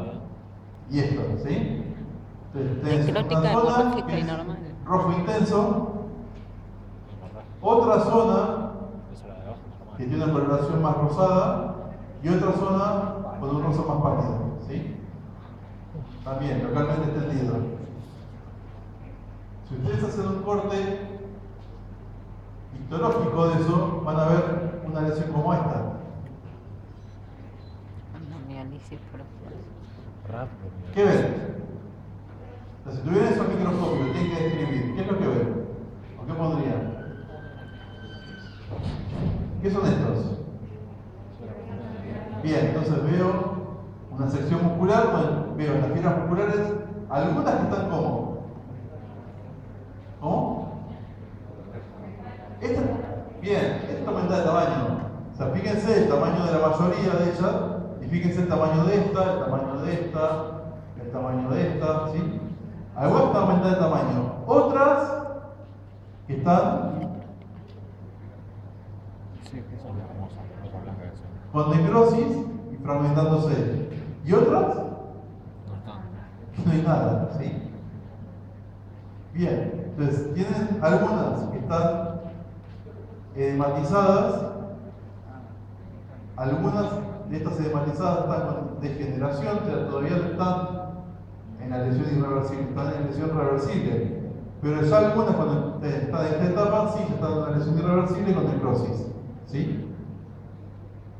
y esta, ¿sí? Entonces, tenés Esclerótica, una zona hemorrágica que y es normal. rojo intenso, otra zona Esa es la de abajo, normal. que tiene una coloración más rosada y otra zona con un rosa más pálido, ¿sí? También localmente extendido. Si ustedes hacen un corte histológico de eso, van a ver una lesión como esta. Análisis Rápido. ¿Qué ven? Entonces, si tuvieran eso al microscopio, tienen que describir. ¿Qué es lo que ven? ¿O qué pondrían? ¿Qué son estos? Bien, entonces veo una sección muscular, veo en las fibras musculares algunas que están como. ¿Cómo? Bien, esta aumenta de tamaño. O sea, fíjense el tamaño de la mayoría de ellas y fíjense el tamaño de esta, el tamaño de esta, el tamaño de esta, ¿sí? Algunas están aumentadas de tamaño, otras que están Sí, que son hermosas, no blancas que son. con necrosis y fragmentándose. Y otras No están. no hay nada, ¿sí? Bien, entonces tienen algunas que están edematizadas, algunas de estas edematizadas están con degeneración, o sea, todavía no están en la lesión irreversible, están en lesión reversible. Pero ya algunas cuando están en esta etapa, sí, están en una lesión irreversible con necrosis, ¿sí?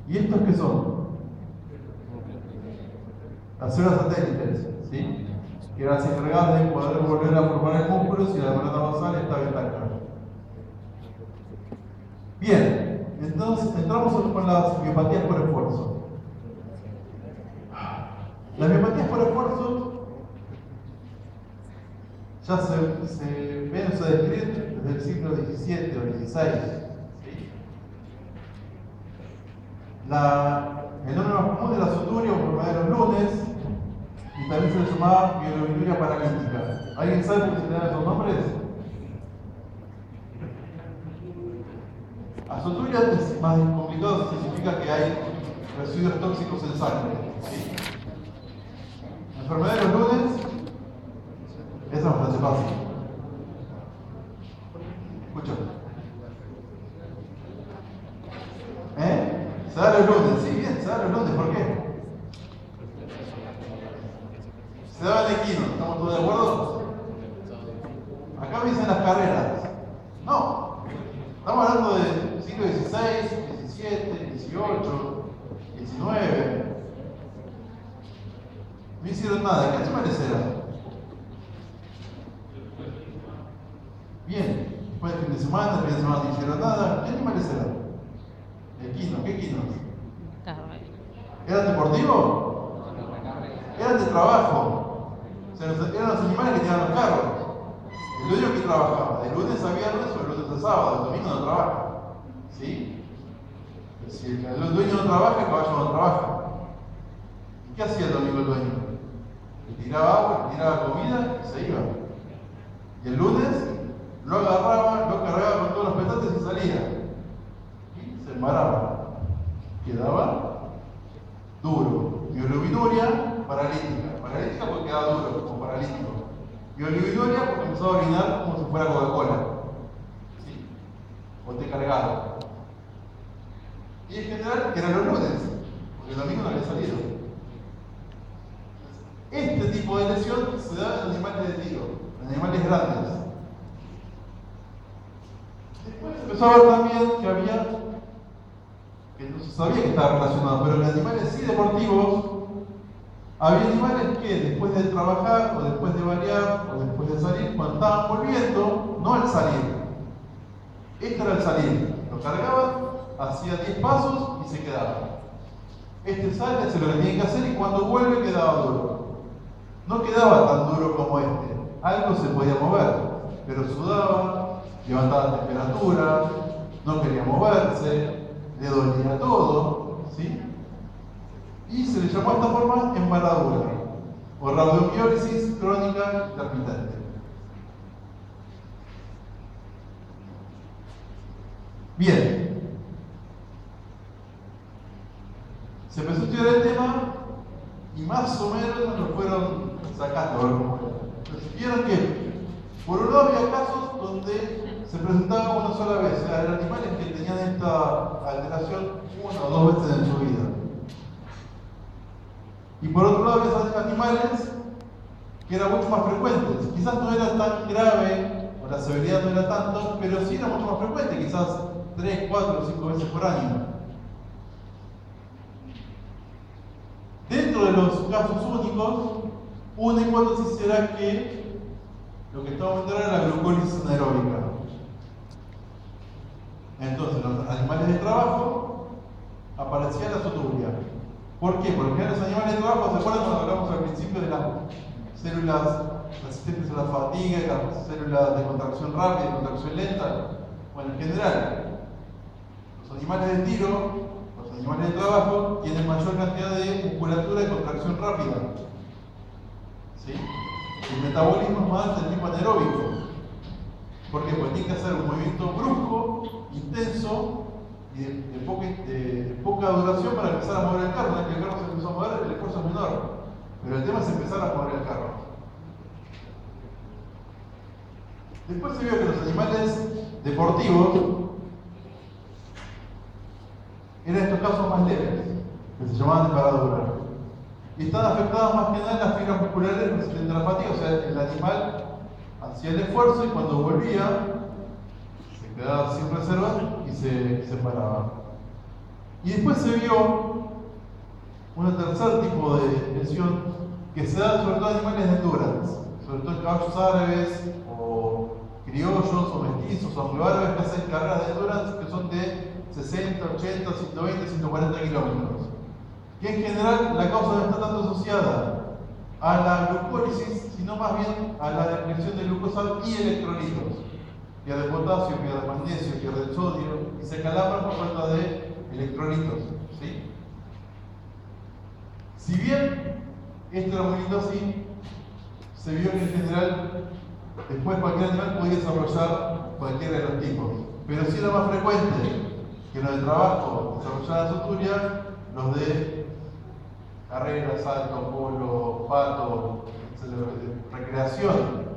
¿Y estos qué son? Las células satélites, ¿sí? Que eran las encargadas de poder volver a formar el músculo si la membrana basal estaba intacta. Bien, entonces entramos con las miopatías por esfuerzo. Las miopatías por esfuerzo ya se ven o se describen desde el siglo XVII o XVI. ¿Sí? El nombre más común de la soturia o enfermedad de los lunes, y también se le llamaba mielobinuria paralítica. ¿Alguien sabe por qué se le dan esos nombres? Azoturia es más complicado, significa que hay residuos tóxicos en sangre. ¿Sí? La enfermedad de los lunes, esa es bastante fácil. Escucha. Se da los lunes, sí, bien, se da los lunes, ¿por qué? Se daba el equino, ¿estamos todos de acuerdo? Acá me dicen las carreras. No, estamos hablando del siglo XVI, XVII, XVIII, XIX. No hicieron nada, ¿qué animales eran? Bien, después del fin de semana no hicieron nada. ¿Qué animales eran? Equinos, ¿qué equinos? ¿Eran deportivos? Eran de trabajo. O sea, eran los animales que tenían los carros. El dueño que trabajaba, de lunes a viernes o de lunes a sábado, el domingo no trabaja. ¿Sí? Si el dueño no trabaja, el caballo no trabaja. ¿Y qué hacía el domingo el dueño? Le tiraba agua, le tiraba comida y se iba. Y el lunes lo agarraba, lo cargaba con todos los petates y salía. Y se embaraba. Quedaba duro. Mielobinuria paralítica. Paralítica porque quedaba duro, como paralítico. Mielobinuria porque empezaba a orinar como si fuera Coca-Cola. ¿Sí? O té cargado. Y en general eran los lunes, porque el domingo no había salido. Este tipo de lesión se da en animales de tiro, en animales grandes. Después se empezó a ver también que no se sabía que estaba relacionado, pero en animales sí deportivos, había animales que después de trabajar, o después de variar, o después de salir, cuando estaban volviendo, no al salir. Este era el salir. Lo cargaban, hacía 10 pasos y se quedaba. Este sale, hace lo que tiene que hacer y cuando vuelve quedaba duro. No quedaba tan duro como este. Algo se podía mover, pero sudaba, levantaba temperatura, no quería moverse, le dolía todo, ¿sí? Y se le llamó de esta forma embaradura o rabdomiólisis crónica intermitente. Bien, se empezó a estudiar el tema y más o menos lo fueron sacando. Entonces, vieron que por un lado había casos donde se presentaba una sola vez, o sea, eran animales que tenían esta alteración una o dos veces en su vida. Y por otro lado había animales que eran mucho más frecuentes. Quizás no era tan grave, o la severidad no era tanto, pero sí era mucho más frecuente, quizás 3, 4 o 5 veces por año. Dentro de los casos únicos, una hipótesis era que lo que estaba aumentando era la glucólisis anaeróbica. Entonces, en los animales de trabajo aparecía la soturia. ¿Por qué? Porque en los animales de trabajo, ¿se acuerdan cuando hablamos al principio de las células resistentes a la fatiga y las células de contracción rápida y contracción lenta? Bueno, en general, los animales de tiro, los animales de trabajo, tienen mayor cantidad de musculatura de contracción rápida. ¿Sí? El metabolismo es más del tipo anaeróbico. ¿Por qué? Porque tiene que hacer un movimiento brusco, intenso y de poca duración para empezar a mover el carro. Una vez que el carro se empezó a mover, el esfuerzo es menor. Pero el tema es empezar a mover el carro. Después se vio que los animales deportivos eran estos casos más leves, que se llamaban embaradura. Y están afectadas más que nada las fibras musculares resistentes a la fatiga, o sea, el animal hacía el esfuerzo y cuando volvía se quedaba sin reserva y se paraba. Y después se vio un tercer tipo de lesión que se da sobre todo en animales de endurance, sobre todo en caballos árabes o criollos o mestizos o anglo-árabes que hacen carreras de endurance que son de 60, 80, 120, 140 kilómetros. Y en general la causa no está tanto asociada a la glucólisis, sino más bien a la depresión de glucosa y electrolitos. Pierde potasio, pierde magnesio, pierde sodio y se calambran por falta de electrolitos. ¿Sí? Si bien esto era muy lindo así, se vio que en general después cualquier animal podía desarrollar cualquiera de los tipos. Pero sí era más frecuente que los de trabajo desarrollaran soturia, los de carrera, salto, polo, pato, recreación,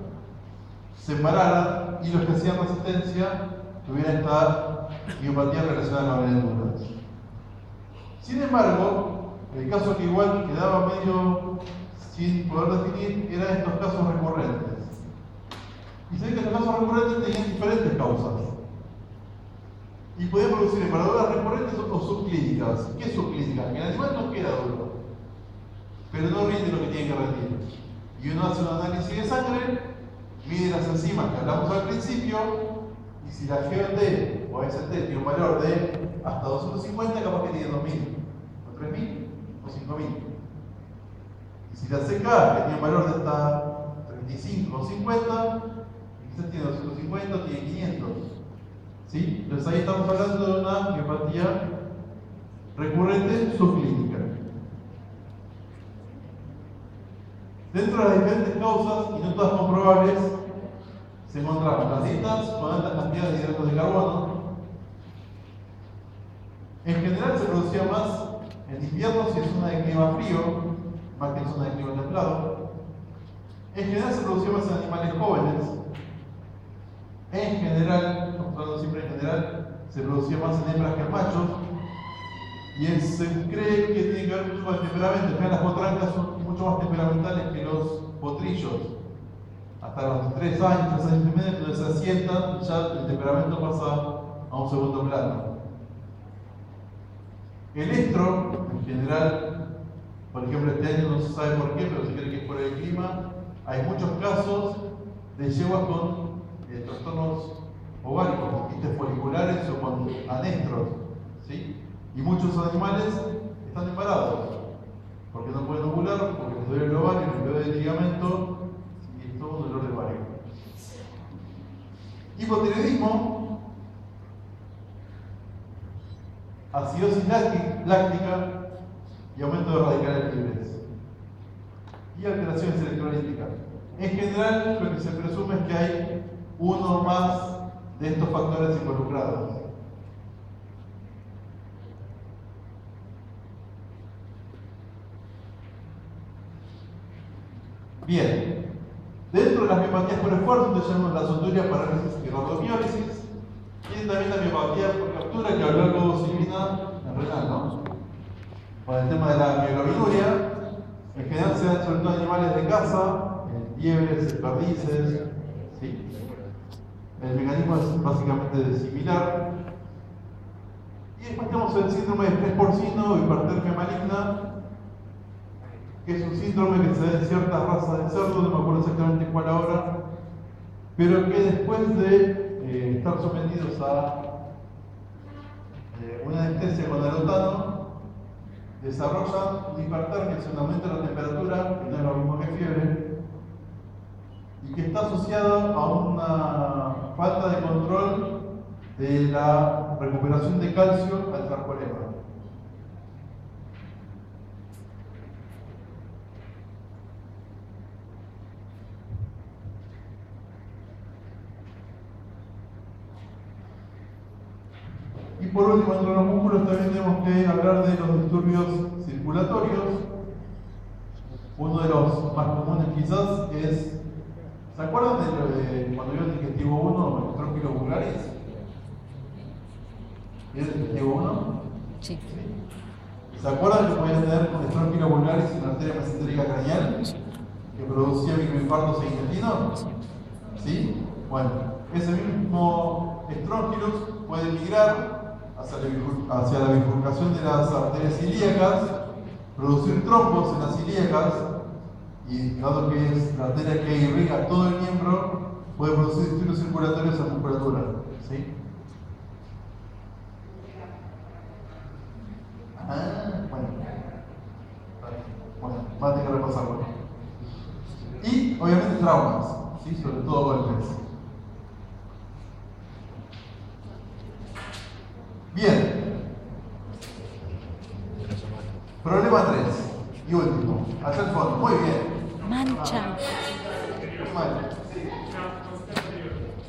se pararan y los que hacían resistencia tuvieran esta miopatía relacionada con la endurance. Sin embargo, el caso que igual quedaba medio sin poder definir eran estos casos recurrentes. Y se ve que estos casos recurrentes tenían diferentes causas. Y podían producir embaraduras recurrentes o subclínicas. ¿Qué es subclínica? Que el animal no queda duro, pero no rinde lo que tiene que rendir. Y uno hace un análisis de sangre, mide las enzimas que hablamos al principio, y si la GOT o ST tiene un valor de hasta 250, capaz que tiene 2000, o 3000, o 5000. Y si la CK, que tiene un valor de hasta 35 o 50, quizás tiene 250 o tiene 500. ¿Sí? Entonces ahí estamos hablando de una miopatía recurrente subclínica. Dentro de las diferentes causas, y no todas comprobables, se encontraban las dietas con altas cantidades de hidratos de carbono. En general se producía más en invierno si es zona de clima frío, más que en zona de clima templado. En general se producía más en animales jóvenes. En general, estamos hablando siempre en general, se producía más en hembras que en machos. y se cree que tiene que ver mucho con el temperamento. En general, las potrancas son mucho más temperamentales que los potrillos. Hasta los 3 años, 3 años y medio, entonces se asientan, ya el temperamento pasa a un segundo plano. El estro, en general, por ejemplo, este año no se sabe por qué, pero se cree que es por el clima. Hay muchos casos de yeguas con trastornos ováricos, con quistes foliculares o con anestros, ¿sí? Y muchos animales están embarazados, porque no pueden ovular, porque les duele el ovario, les duele el ligamento, y es todo un dolor de ovario. Hipotiroidismo, acidosis láctica y aumento de radicales libres. Y alteraciones electrolíticas. En general, lo que se presume es que hay uno o más de estos factores involucrados. Bien, dentro de las miopatías por esfuerzo tenemos la soturia, parálisis y rhabdomiólisis. Y también la miopatía por captura, que habló luego Silvina en renal, ¿no? Con el tema de la mioglobinuria. En general se dan sobre todo animales de caza, liebres, perdices, ¿sí? El mecanismo es básicamente similar. Y después tenemos el síndrome de estrés porcino o hipertermia maligna, que es un síndrome que se da en ciertas razas de cerdo, no me acuerdo exactamente cuál ahora, pero que después de estar sometidos a una anestesia con alotano, desarrollan una hipertermia, es un aumento de la temperatura, que no es lo mismo que fiebre, y que está asociado a una falta de control de la recuperación de calcio al sarcolema. Y por último, entre los músculos también tenemos que hablar de los disturbios circulatorios. Uno de los más comunes quizás es, ¿se acuerdan de lo de cuando vio el digestivo 1, el estrófilo vulgaris? ¿Vieron el digestivo 1? Sí. ¿Se acuerdan que podían tener un estrófilo vulgaris y una arteria mesentérica craneal que producía microinfartos e intestinos? ¿Sí? Bueno, ese mismo estrófilos puede migrar hacia la bifurcación de las arterias ilíacas, producir trombos en las ilíacas, y dado que es la arteria que irriga todo el miembro, puede producir disturbios circulatorios en la musculatura. ¿Sí? Bueno, va a tener que repasarlo. Y obviamente traumas, ¿sí? Sobre todo golpes. Bien. Problema 3. Y último. Hacia el fondo. Muy bien. Mancha. Muy mal.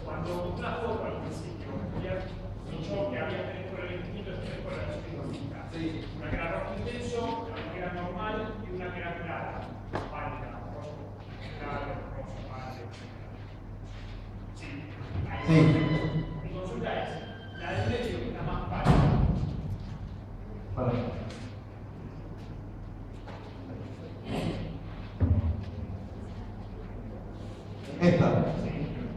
Cuando una foto al principio, dicho que había tenido el distinto por la específica. Una que era rojo intenso, una que era normal y una que era clara, pálida, rojo, claro, rojo, pálido. Sí. Mi consulta es, la del medio, la más pálida. Para. Esta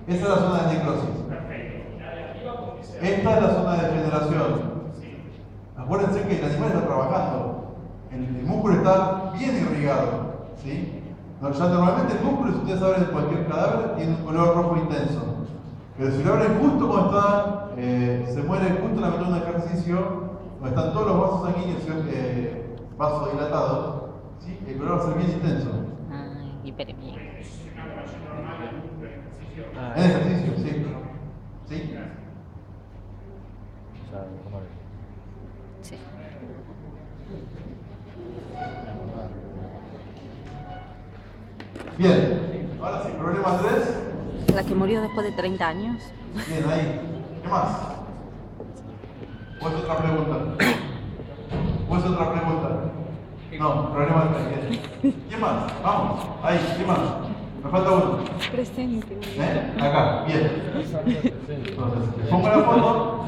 es la zona de necrosis. Perfecto. La de arriba, porque sea. Esta es la zona de degeneración. Acuérdense que el animal está trabajando. El músculo está bien irrigado. ¿Sí? Ya normalmente el músculo, si ustedes abren cualquier cadáver, tiene un color rojo intenso. Pero si lo abren justo cuando está, se muere justo en la mitad de un ejercicio, donde están todos los vasos sanguíneos vasodilatados, ¿sí? El color va a ser bien intenso. Ay, hiperemia. En ejercicio, sí. ¿Sí? O sea, normal. Sí. Bien. Ahora sí, problema 3. La que murió después de 30 años. Bien, ahí. ¿Qué más? ¿O es otra pregunta? ¿O es otra pregunta? No, problema 3. Bien. ¿Quién más? Vamos. Ahí, ¿quién más? Me falta uno. Presente. Acá, bien. Entonces, les pongo la foto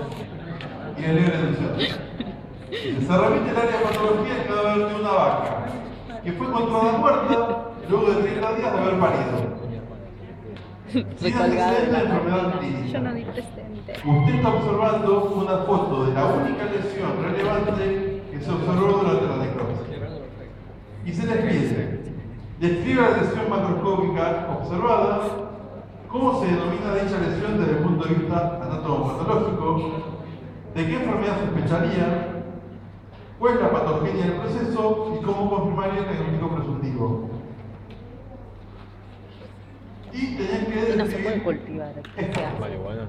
y el libro de instrucción. Se repite el área de patología del cadáver de una vaca, que fue encontrada muerta luego de 30 días de haber parido. Sin antecedentes de enfermedad clínica. Yo no di presente. Usted está observando una foto de la única lesión relevante que se observó durante la necrosis. Y se les pide, describa la lesión macroscópica observada, cómo se denomina dicha lesión desde el punto de vista anatomopatológico, de qué enfermedad sospecharía, cuál es la patogenia del proceso y cómo confirmaría el diagnóstico presuntivo. Y tenían que Y no se puede describir cultivar. esto. Marihuana.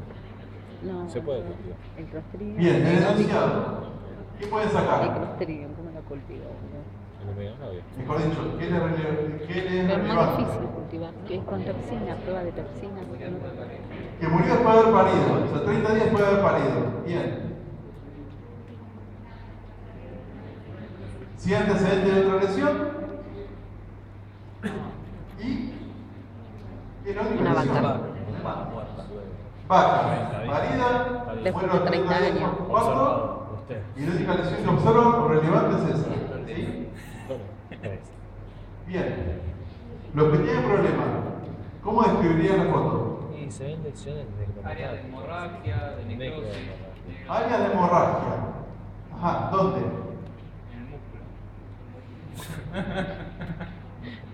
No. Se puede cultivar. El clostridium. Bien, el enunciado. ¿Qué pueden El sacar? clostridium, ¿cómo lo cultivo? En el medio no había. Mejor dicho, ¿qué le Pero es muy relevante? difícil cultivar. Que es con toxina, prueba de toxina. ¿no? Que murió después de haber parido, o sea, 30 días después de haber parido. Bien. Si antecedente de otra lesión. Y. ¿Qué es la única Una lesión? vaca. Vaca. Parida. Después muere a de 30 días años. por parto. Usted. Y la única lesión que observan o relevante es esa. ¿Sí? Bien. Los que tienen problemas, ¿cómo describirían la foto? Y se ven lesiones de Área de hemorragia, de necrosis, Área de hemorragia. Ajá, ¿dónde? en el músculo.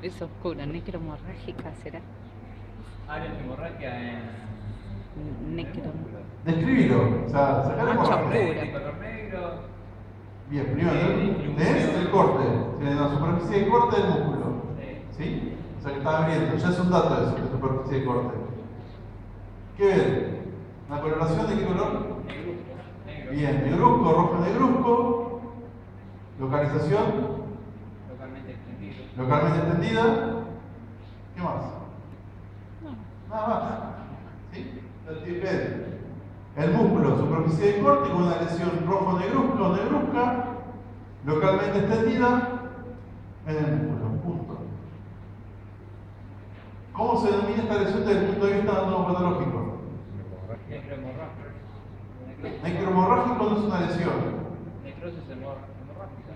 Es oscura, necromorrágica será. Área de hemorragia en Necro. Describilo. O sea, sacar la Mancha hemorragia. pura. el color negro, Bien, primero, es el corte, en la superficie de corte del músculo. ¿Sí? O sea que está abriendo, ya es un dato eso, de superficie de corte. ¿Qué ven? ¿La coloración de qué color? negro, Bien, negruzco, rojo negruzco. Localización, localmente extendido. localmente extendida. ¿Qué más? No. Nada más. ¿Sí? Ven. El músculo, superficie de corte con una lesión rojo negruzca o negruzca, localmente extendida en el músculo. Punto. ¿Cómo se denomina esta lesión desde el punto de vista anatomopatológico? Necrohemorragia. Necromorrágico no es una lesión. Necrosis hemorrágica.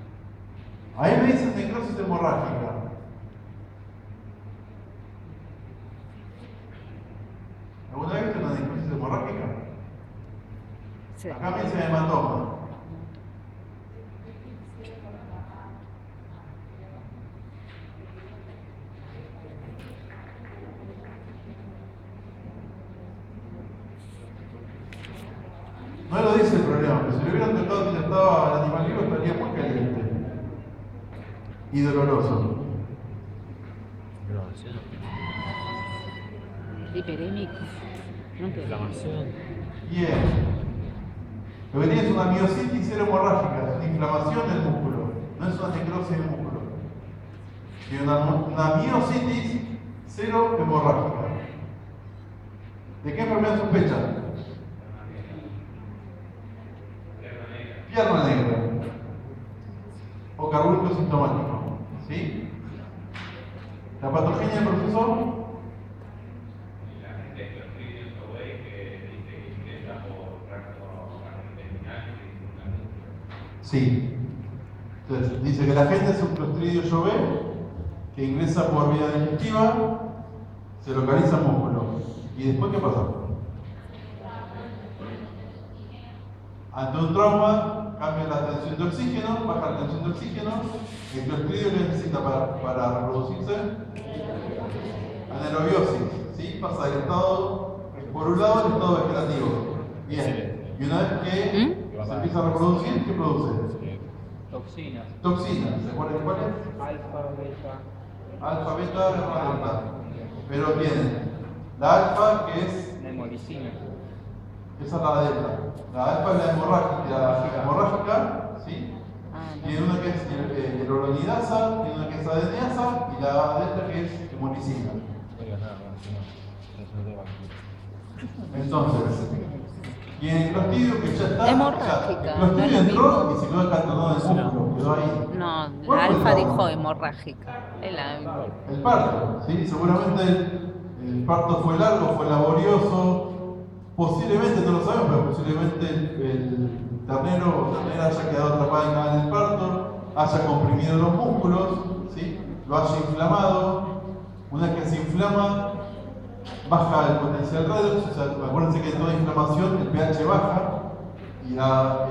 Ahí me dicen necrosis hemorrágica. ¿Alguna vez viste una necrosis hemorrágica? Sí. Acá me dicen hematoma. No lo dice el problema, pero si le hubieran tocado donde estaba el animal vivo estaría muy caliente y doloroso. Hiperémico. No te Inflamación. Bien. Lo que tiene es una miositis cero hemorrágica, es una inflamación del músculo, no es una necrosis del músculo. Tiene una miositis cero hemorrágica. ¿De qué enfermedad sospecha? Pierna negra. O carbúnculo sintomático. ¿Sí? ¿La patogenia del proceso? Sí. Entonces, dice que la gente es un Clostridio Jove que ingresa por vía digestiva, se localiza en músculo. ¿Y después qué pasa? Ante un trauma, cambia la tensión de oxígeno, baja la tensión de oxígeno. El Clostridio que necesita para reproducirse, anaerobiosis. ¿Sí? Pasa del estado, por un lado, el estado vegetativo. Bien. Y una vez que se empieza a reproducir, ¿qué produce? Toxinas. Toxinas. ¿Se acuerdan cuáles? Alfa, beta. Alfa, beta, delta. Pero tienen la alfa, que es, Nemolicina. esa es la delta. La alfa es la hemorrágica, ¿sí? Tiene una que es hyaluronidasa, tiene una que es adeneasa y la delta que es hemolicina. No digas nada más, Entonces, y en el clostridio que ya está, Hemorrágica, el clostridio no es lo entró mismo. y se quedó acantonado en el músculo, quedó ahí. No, ¿Cuál la fue el alfa trauma? dijo hemorrágica. El parto, ¿sí? Seguramente el parto fue largo, fue laborioso, posiblemente, no lo sabemos, pero posiblemente ternero o ternera haya quedado atrapada en canal del parto, haya comprimido los músculos, ¿sí? Lo haya inflamado. Una vez que se inflama, baja el potencial redox, o sea, acuérdense que en toda inflamación el pH baja y la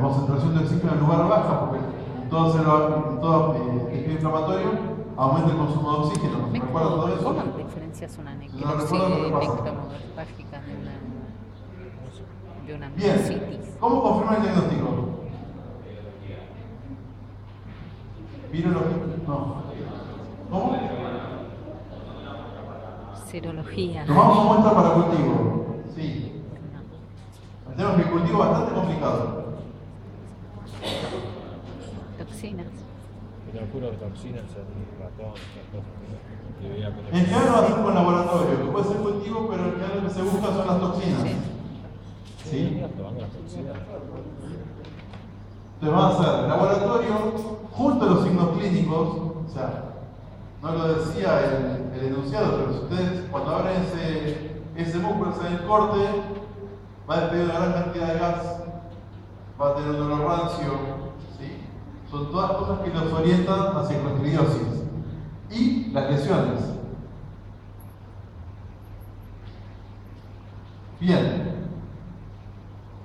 concentración de oxígeno en el lugar baja, porque en todo tejido inflamatorio aumenta el consumo de oxígeno. ¿Recuerdan todo eso? ¿Cómo diferencias una No necropsia recuerdo lo que pasa. necromorfágica de una Bien, miositis? ¿cómo confirma el diagnóstico? ¿Virología? No. ¿Cómo? Serología. Tomamos una muestra para cultivo. Sí. No. Tenemos que el cultivo bastante complicado. Toxinas. Pero puro toxinas, el ratón, esas cosas. Que veía con En general lo va a hacer con laboratorio, que puede ser cultivo, pero en general lo que se busca son las toxinas. Sí. ¿Sí? tomando las toxinas. Entonces van a hacer laboratorio junto a los signos clínicos, o sea, no lo decía el enunciado, pero si ustedes cuando abren ese músculo, se el corte, va a despedir una gran cantidad de gas, va a tener un dolor rancio, ¿sí? Son todas cosas que nos orientan hacia clostridiosis. Y las lesiones. Bien.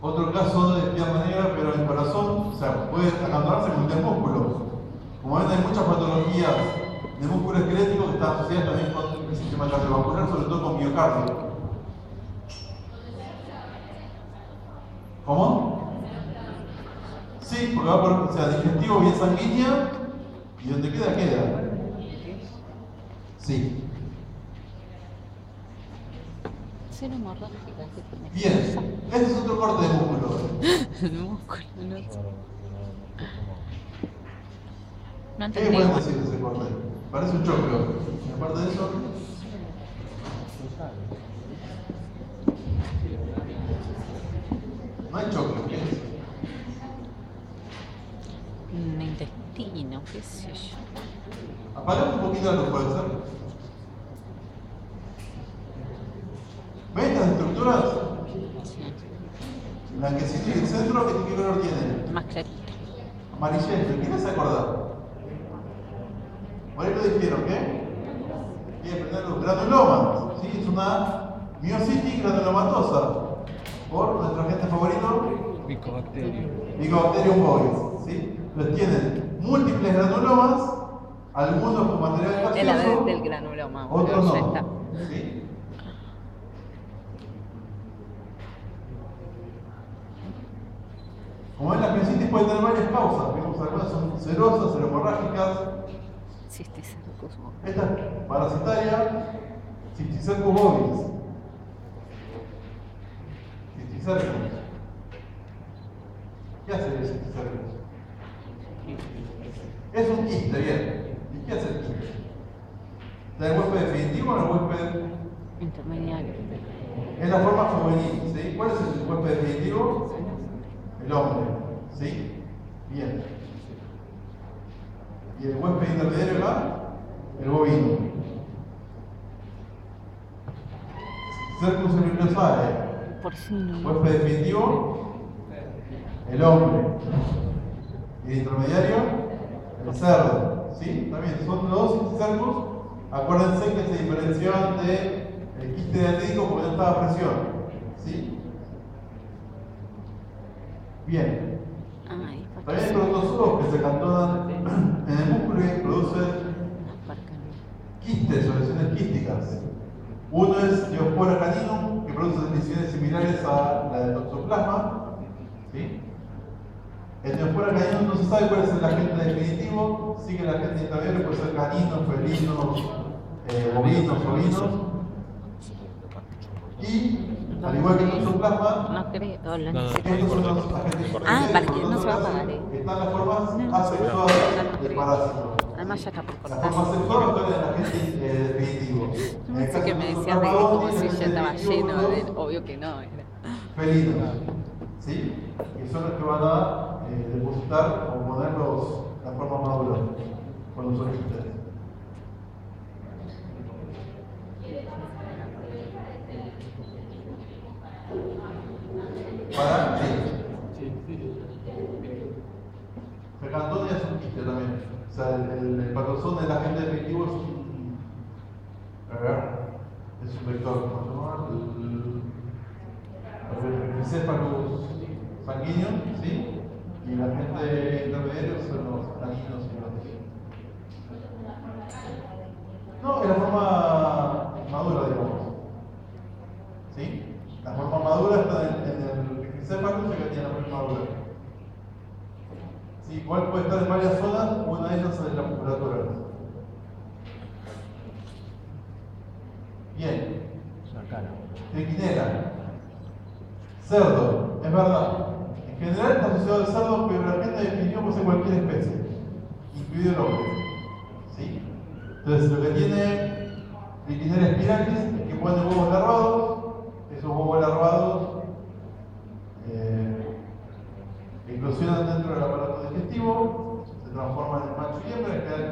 Otro caso de pierna negra, pero en el corazón, o sea, puede acantonarse con el músculo. Como ven, hay muchas patologías de músculo esquelético que están asociadas también con el sistema cardiovascular, sobre todo con miocardio. ¿Cómo? Sí, porque va por, o sea, digestivo, vía sanguínea, y donde queda, queda. Sí. Seromorfágica que tiene. Bien, este es otro corte de músculo. El músculo, no. No ¿Qué entendí. pueden decir de ese corte? Parece un choclo. Y aparte de eso, no hay choclo. ¿Qué es? Un intestino, qué sé yo. Apagamos un poquito la luz, ¿puede ser? ¿Ven estas estructuras? Sí. Blanquecito y el centro, ¿qué color tiene? Más clarito. Amarillento. ¿Quién se acuerda? Por ahí lo dijeron, ¿qué? Bien, prender los granulomas. ¿Sí? Es una miositis granulomatosa. Por nuestro agente favorito, Mycobacterium. Mycobacterium bovis. ¿Sí? Entonces tienen múltiples granulomas, algunos con material Es la gaseoso, del granuloma, otros ya no. está. ¿Sí? Como ven, la miositis puede tener varias causas. Vemos algunas son serosas, seromorrágicas. Cisticercus. Esta es parasitaria, Cisticercus bovis. Cisticercus. ¿Qué hace el cisticercus? Es un quiste, bien. ¿Y qué hace el quiste? ¿Está el huésped definitivo o el huésped? Intermediario. Es la forma juvenil, ¿sí? ¿Cuál es el huésped definitivo? El hombre, ¿sí? Bien. Y el huésped intermediario acá, el bovino. Cercus cervicosae. Porcino. Huésped definitivo, el hombre. Y el intermediario, el cerdo. ¿Sí? También son dos cercus. Acuérdense que se diferenciaban del quiste diatídico porque no estaba a presión. ¿Sí? Bien. Ay, También hay protozoos que se cantonan en el músculo y producen quistes o lesiones quísticas. Uno es Diospora caninum, que produce lesiones similares a la de toxoplasma. ¿Sí? El Diospora caninum no se sabe cuál es el agente definitivo, sí que el agente intermedio puede ser caninos, felinos, bovinos, ovinos. Y, al igual que el toxoplasma, No creo, lo No, no. necesito. estos son los agentes Ah, para que intermedios, no se va a por otro apagar, lado, están las formas No. asexuadas No del creo. parásito. Además ya está por La cortar. forma sexual está en el agente definitivo. Yo pensé que me decías de que como si ya estaba lleno de... Obvio que no, era. Felinos, ¿sí? Que son los que van a depositar o poner las formas maduras cuando son ustedes. ¿Para qué? El patozón del agente efectivo es un vector, ¿cómo se llama? El encéfalos sanguíneo, ¿sí? Y el agente intermediario son los tanginos y los tejidos. No, es la forma madura, digamos. ¿Sí? La forma madura está en el encéfalo, ya que tiene la forma madura. Sí, igual puede estar en varias zonas, una de ellas es la musculatura. Bien. Triquinela. Cerdo, es verdad. En general está asociado al cerdo, pero la gente definió puede ser cualquier especie, incluido el hombre. ¿Sí? Entonces, lo que tiene Triquinella spiralis es que pone huevos larvados. Esos huevos larvados eclosionan dentro del aparato digestivo, se transforman en macho y hembra, quedan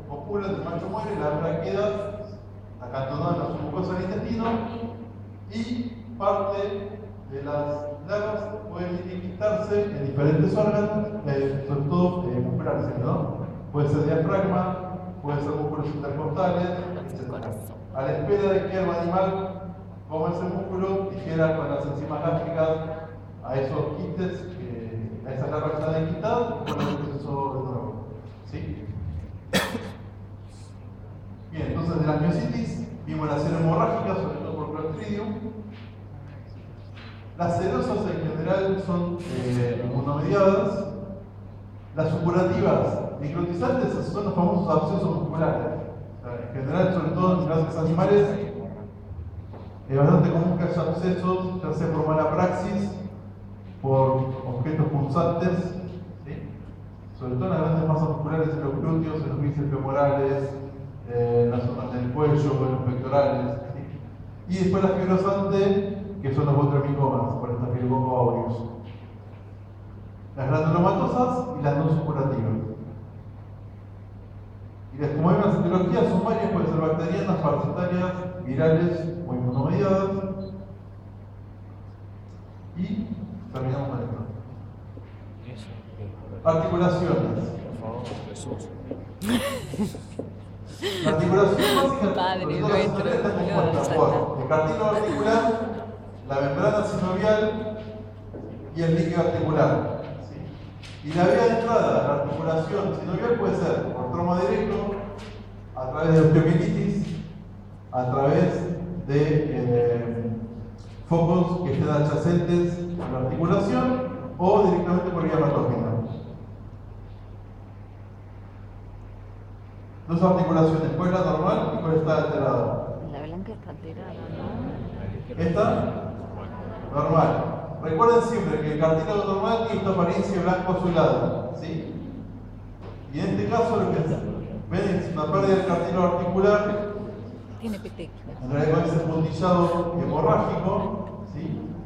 copulas, el macho muere, la hembra queda acantonada en la mucosa del intestino y parte de las larvas pueden inhibitarse en diferentes órganos, sobre todo musculares, ¿no? Puede ser diafragma, puede ser músculos intercostales, etc. A la espera de que el animal coma ese músculo, dijera con las enzimas gástricas a esos quistes, a esas larvas que están enquistadas, y con el proceso de nuevo. ¿Sí? Bien, entonces de las miositis vimos la cero hemorrágica, sobre todo por Clostridium. Las serosas en general son inmunomediadas. Las supurativas microtizantes son los famosos abscesos musculares. O sea, en general, sobre todo en grandes animales, es bastante común que haya abscesos, ya sea por mala praxis, por objetos punzantes, ¿sí? Sobre todo en las grandes masas musculares, en los glúteos, en los bíceps femorales, en las zonas del cuello, en los pectorales. ¿Sí? Y después la fibrosante, que son los botremicomas, por esta Staphylococcus aureus. Las granulomatosas y las no supurativas. Y las, como vemos en etiología, son varias, pueden ser bacterianas, parasitarias, virales o inmunomediadas. Y terminamos con esto. Articulaciones. Por favor, Jesús. La articulación básica Padre de nuestro, está compuesta por el cartílago articular, la membrana sinovial y el líquido articular. ¿Sí? Y la vía de entrada a la articulación sinovial puede ser por trauma directo, a través de osteomielitis, a través de focos que estén adyacentes a la articulación o directamente por vía patógena. Dos articulaciones, cuál es la normal y cuál está alterada. La blanca está alterada, ¿no? Esta, normal. Recuerden siempre que el cartílago normal tiene esta apariencia blanco azulada, ¿sí? Y en este caso lo que ven es una pérdida del cartílago articular, Tiene petequias. en realidad con ese puntillado hemorrágico, ¿sí?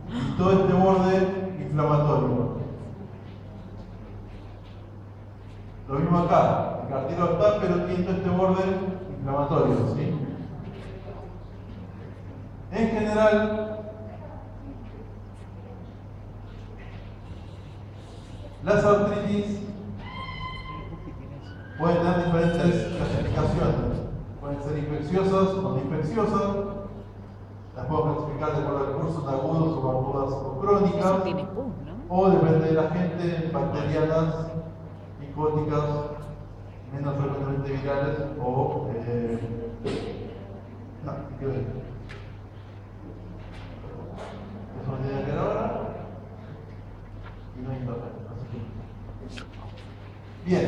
Y todo este borde inflamatorio. Lo mismo acá, el cartílago está, pero tiene todo este borde inflamatorio, ¿sí? En general, las artritis pueden tener diferentes clasificaciones. Pueden ser infecciosas o no infecciosas. Las podemos clasificar de acuerdo al curso de agudos o agudas o crónicas. Eso tiene pus, ¿no? O depende de la gente, bacterianas, micóticas, menos frecuentemente virales o no, ¿qué ven? Eso no tiene que ver ahora y no hay internet. Bien.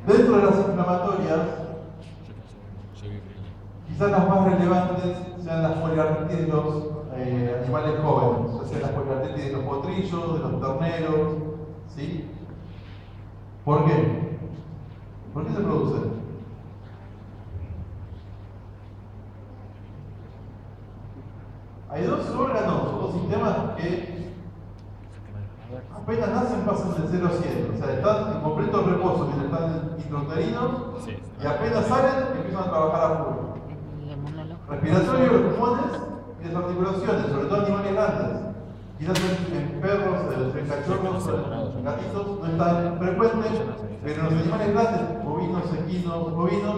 Dentro de las inflamatorias, quizás las más relevantes sean las poliartritis de los animales jóvenes, o sea, las poliartritis de los potrillos, de los terneros, ¿sí? ¿Por qué? ¿Por qué se producen? Hay dos órganos, dos sistemas que apenas nacen pasan de 0 a 100, o sea, están en completo reposo mientras están intrauterinos y apenas salen empiezan a trabajar a full. El inmunológico. Respiratorio, los pulmones y las articulaciones, sobre todo animales grandes. Quizás en perros, en cachorros, en gatitos no es tan frecuente, Pero los animales grandes, bovinos, equinos, bovinos,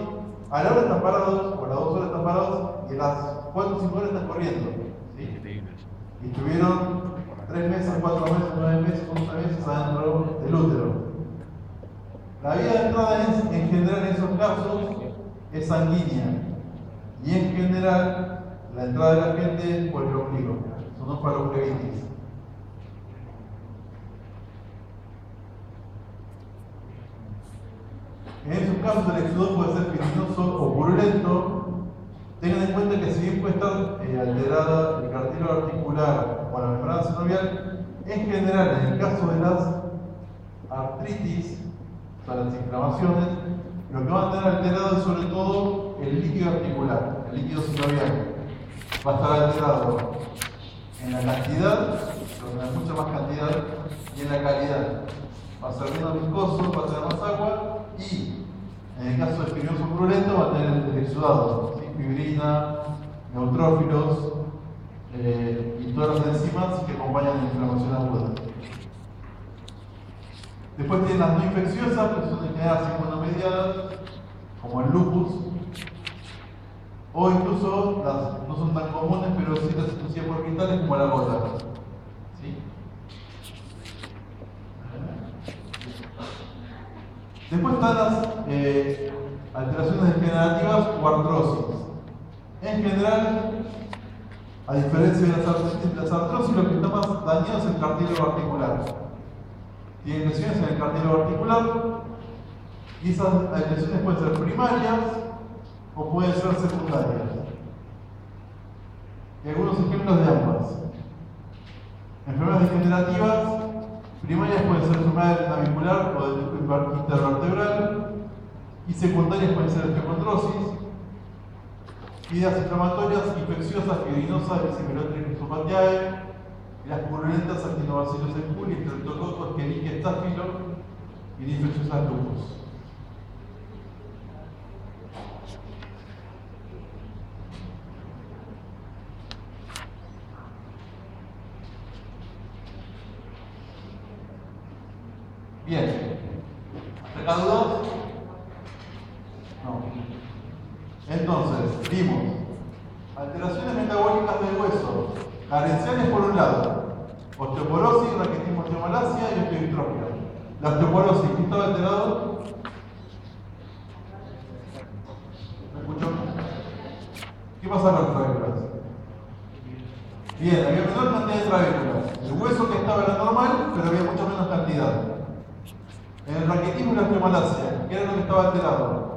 a la hora están parados, o a las 2 horas están parados, y a las 4 o 5 horas están corriendo. ¿Sí? Y estuvieron 3 meses, 4 meses, 9 meses, 11 meses adentro del útero. La vía de entrada en general en esos casos es sanguínea. Y en general, la entrada de la gente es por el ombligo. Son dos paromblebitis. En esos casos el éxodo puede ser fibrinoso o purulento. Tengan en cuenta que si bien puede estar alterada el cartílago articular o la membrana sinovial, en general, en el caso de las artritis, o sea, las inflamaciones, lo que va a tener alterado es sobre todo el líquido articular, el líquido sinovial. Va a estar alterado en la cantidad, pero en mucha más cantidad, y en la calidad. Va a ser menos viscoso, va a tener más agua, y en el caso de fibrinoso purulento va a tener el exudado, ¿sí? Fibrina, neutrófilos y todas las enzimas que acompañan la inflamación aguda. Después tienen las no infecciosas, que son en general pseudomediadas, como el lupus, o incluso las no son tan comunes, pero sí las especias orbitales como la gota. ¿Sí? Después están las alteraciones degenerativas o artrosis. En general, a diferencia de las artrosis, lo que está más dañado es el cartílago articular. Tienen lesiones en el cartílago articular y esas lesiones pueden ser primarias o pueden ser secundarias. Y algunos ejemplos de ambas. Enfermedades degenerativas primarias pueden ser enfermedades navicular o de tipo intervertebral, y secundarias pueden ser osteocondrosis. Ideas inflamatorias, infecciosas, fibrinosas, Bacillus Rhizopatiae, y las purulentas Actinobacillus cephuli, Streptococcus, Escherichia staphylo y infecciosas lupus. Bien. ¿Hasta acá dudas? No. Entonces, vimos alteraciones metabólicas del hueso, carenciales por un lado, osteoporosis, raquitismo, osteomalacia y osteodistrofia. La osteoporosis, ¿qué estaba alterado? ¿Me escuchó? ¿Qué pasa con las trabéculas? Bien, había menor cantidad de trabéculas. El hueso que estaba era normal, pero había mucha menos cantidad. En el raquitismo y la osteomalacia, ¿qué era lo que estaba alterado?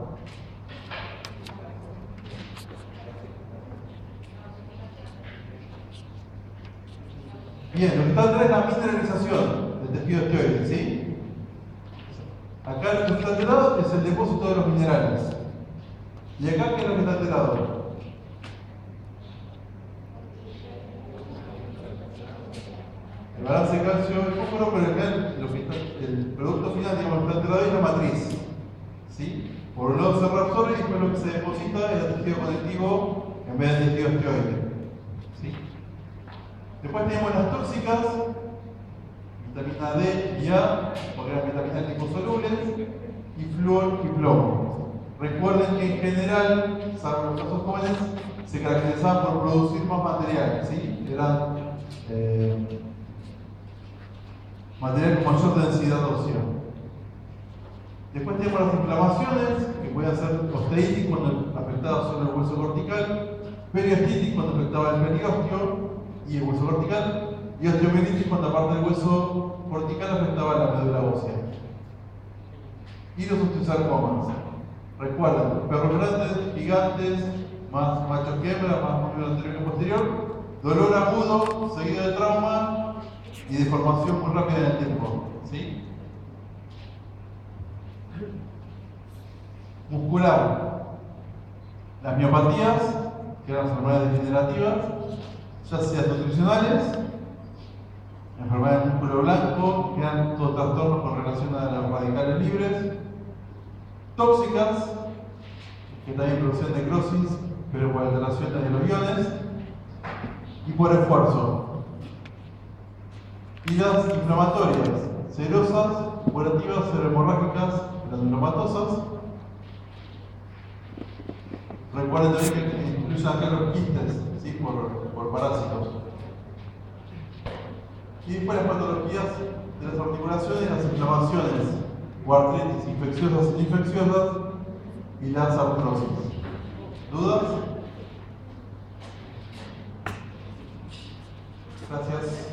Bien, lo que está atrás es la mineralización del tejido osteoide, ¿sí? Acá lo que está alterado es el depósito de los minerales. ¿Y acá qué es lo que está alterado? El balance de calcio y fósforo, pero el producto final, digamos, que está alterado es la matriz. ¿Sí? Por un lado se reabsorbe y después lo que se deposita es el tejido conectivo en vez del tejido osteoide. ¿Sí? Después tenemos las tóxicas, vitamina D y A, porque eran vitaminas liposolubles, y flúor y plomo. Recuerden que en general, salvo los casos jóvenes, se caracterizaban por producir más materiales, ¿sí? Eran material con mayor densidad ósea. Después tenemos las inflamaciones, que pueden ser osteitis cuando afectaba solo el hueso cortical, periostitis cuando afectaba el periósteo y el hueso cortical, y osteomielitis cuando aparte del hueso cortical afectaba la médula ósea. Y los osteosarcomas. Recuerden, perros grandes, gigantes, más machos que hembras, más número anterior que posterior, dolor agudo, seguido de trauma y deformación muy rápida en el tiempo. ¿Sí? Muscular. Las miopatías, que eran enfermedades degenerativas, ya sean nutricionales, enfermedades del músculo blanco, que eran todos trastornos con relación a los radicales libres, tóxicas, que también producen necrosis, pero por alteraciones de los iones, y por esfuerzo. Y las inflamatorias, serosas, curativas, cerohemorrágicas, granulomatosas. Recuerden también que incluyen acá los quistes, ¿sí? por parásitos. Y después las patologías de las articulaciones, las inflamaciones o artritis infecciosas e infecciosas y las artrosis. ¿Dudas? Gracias.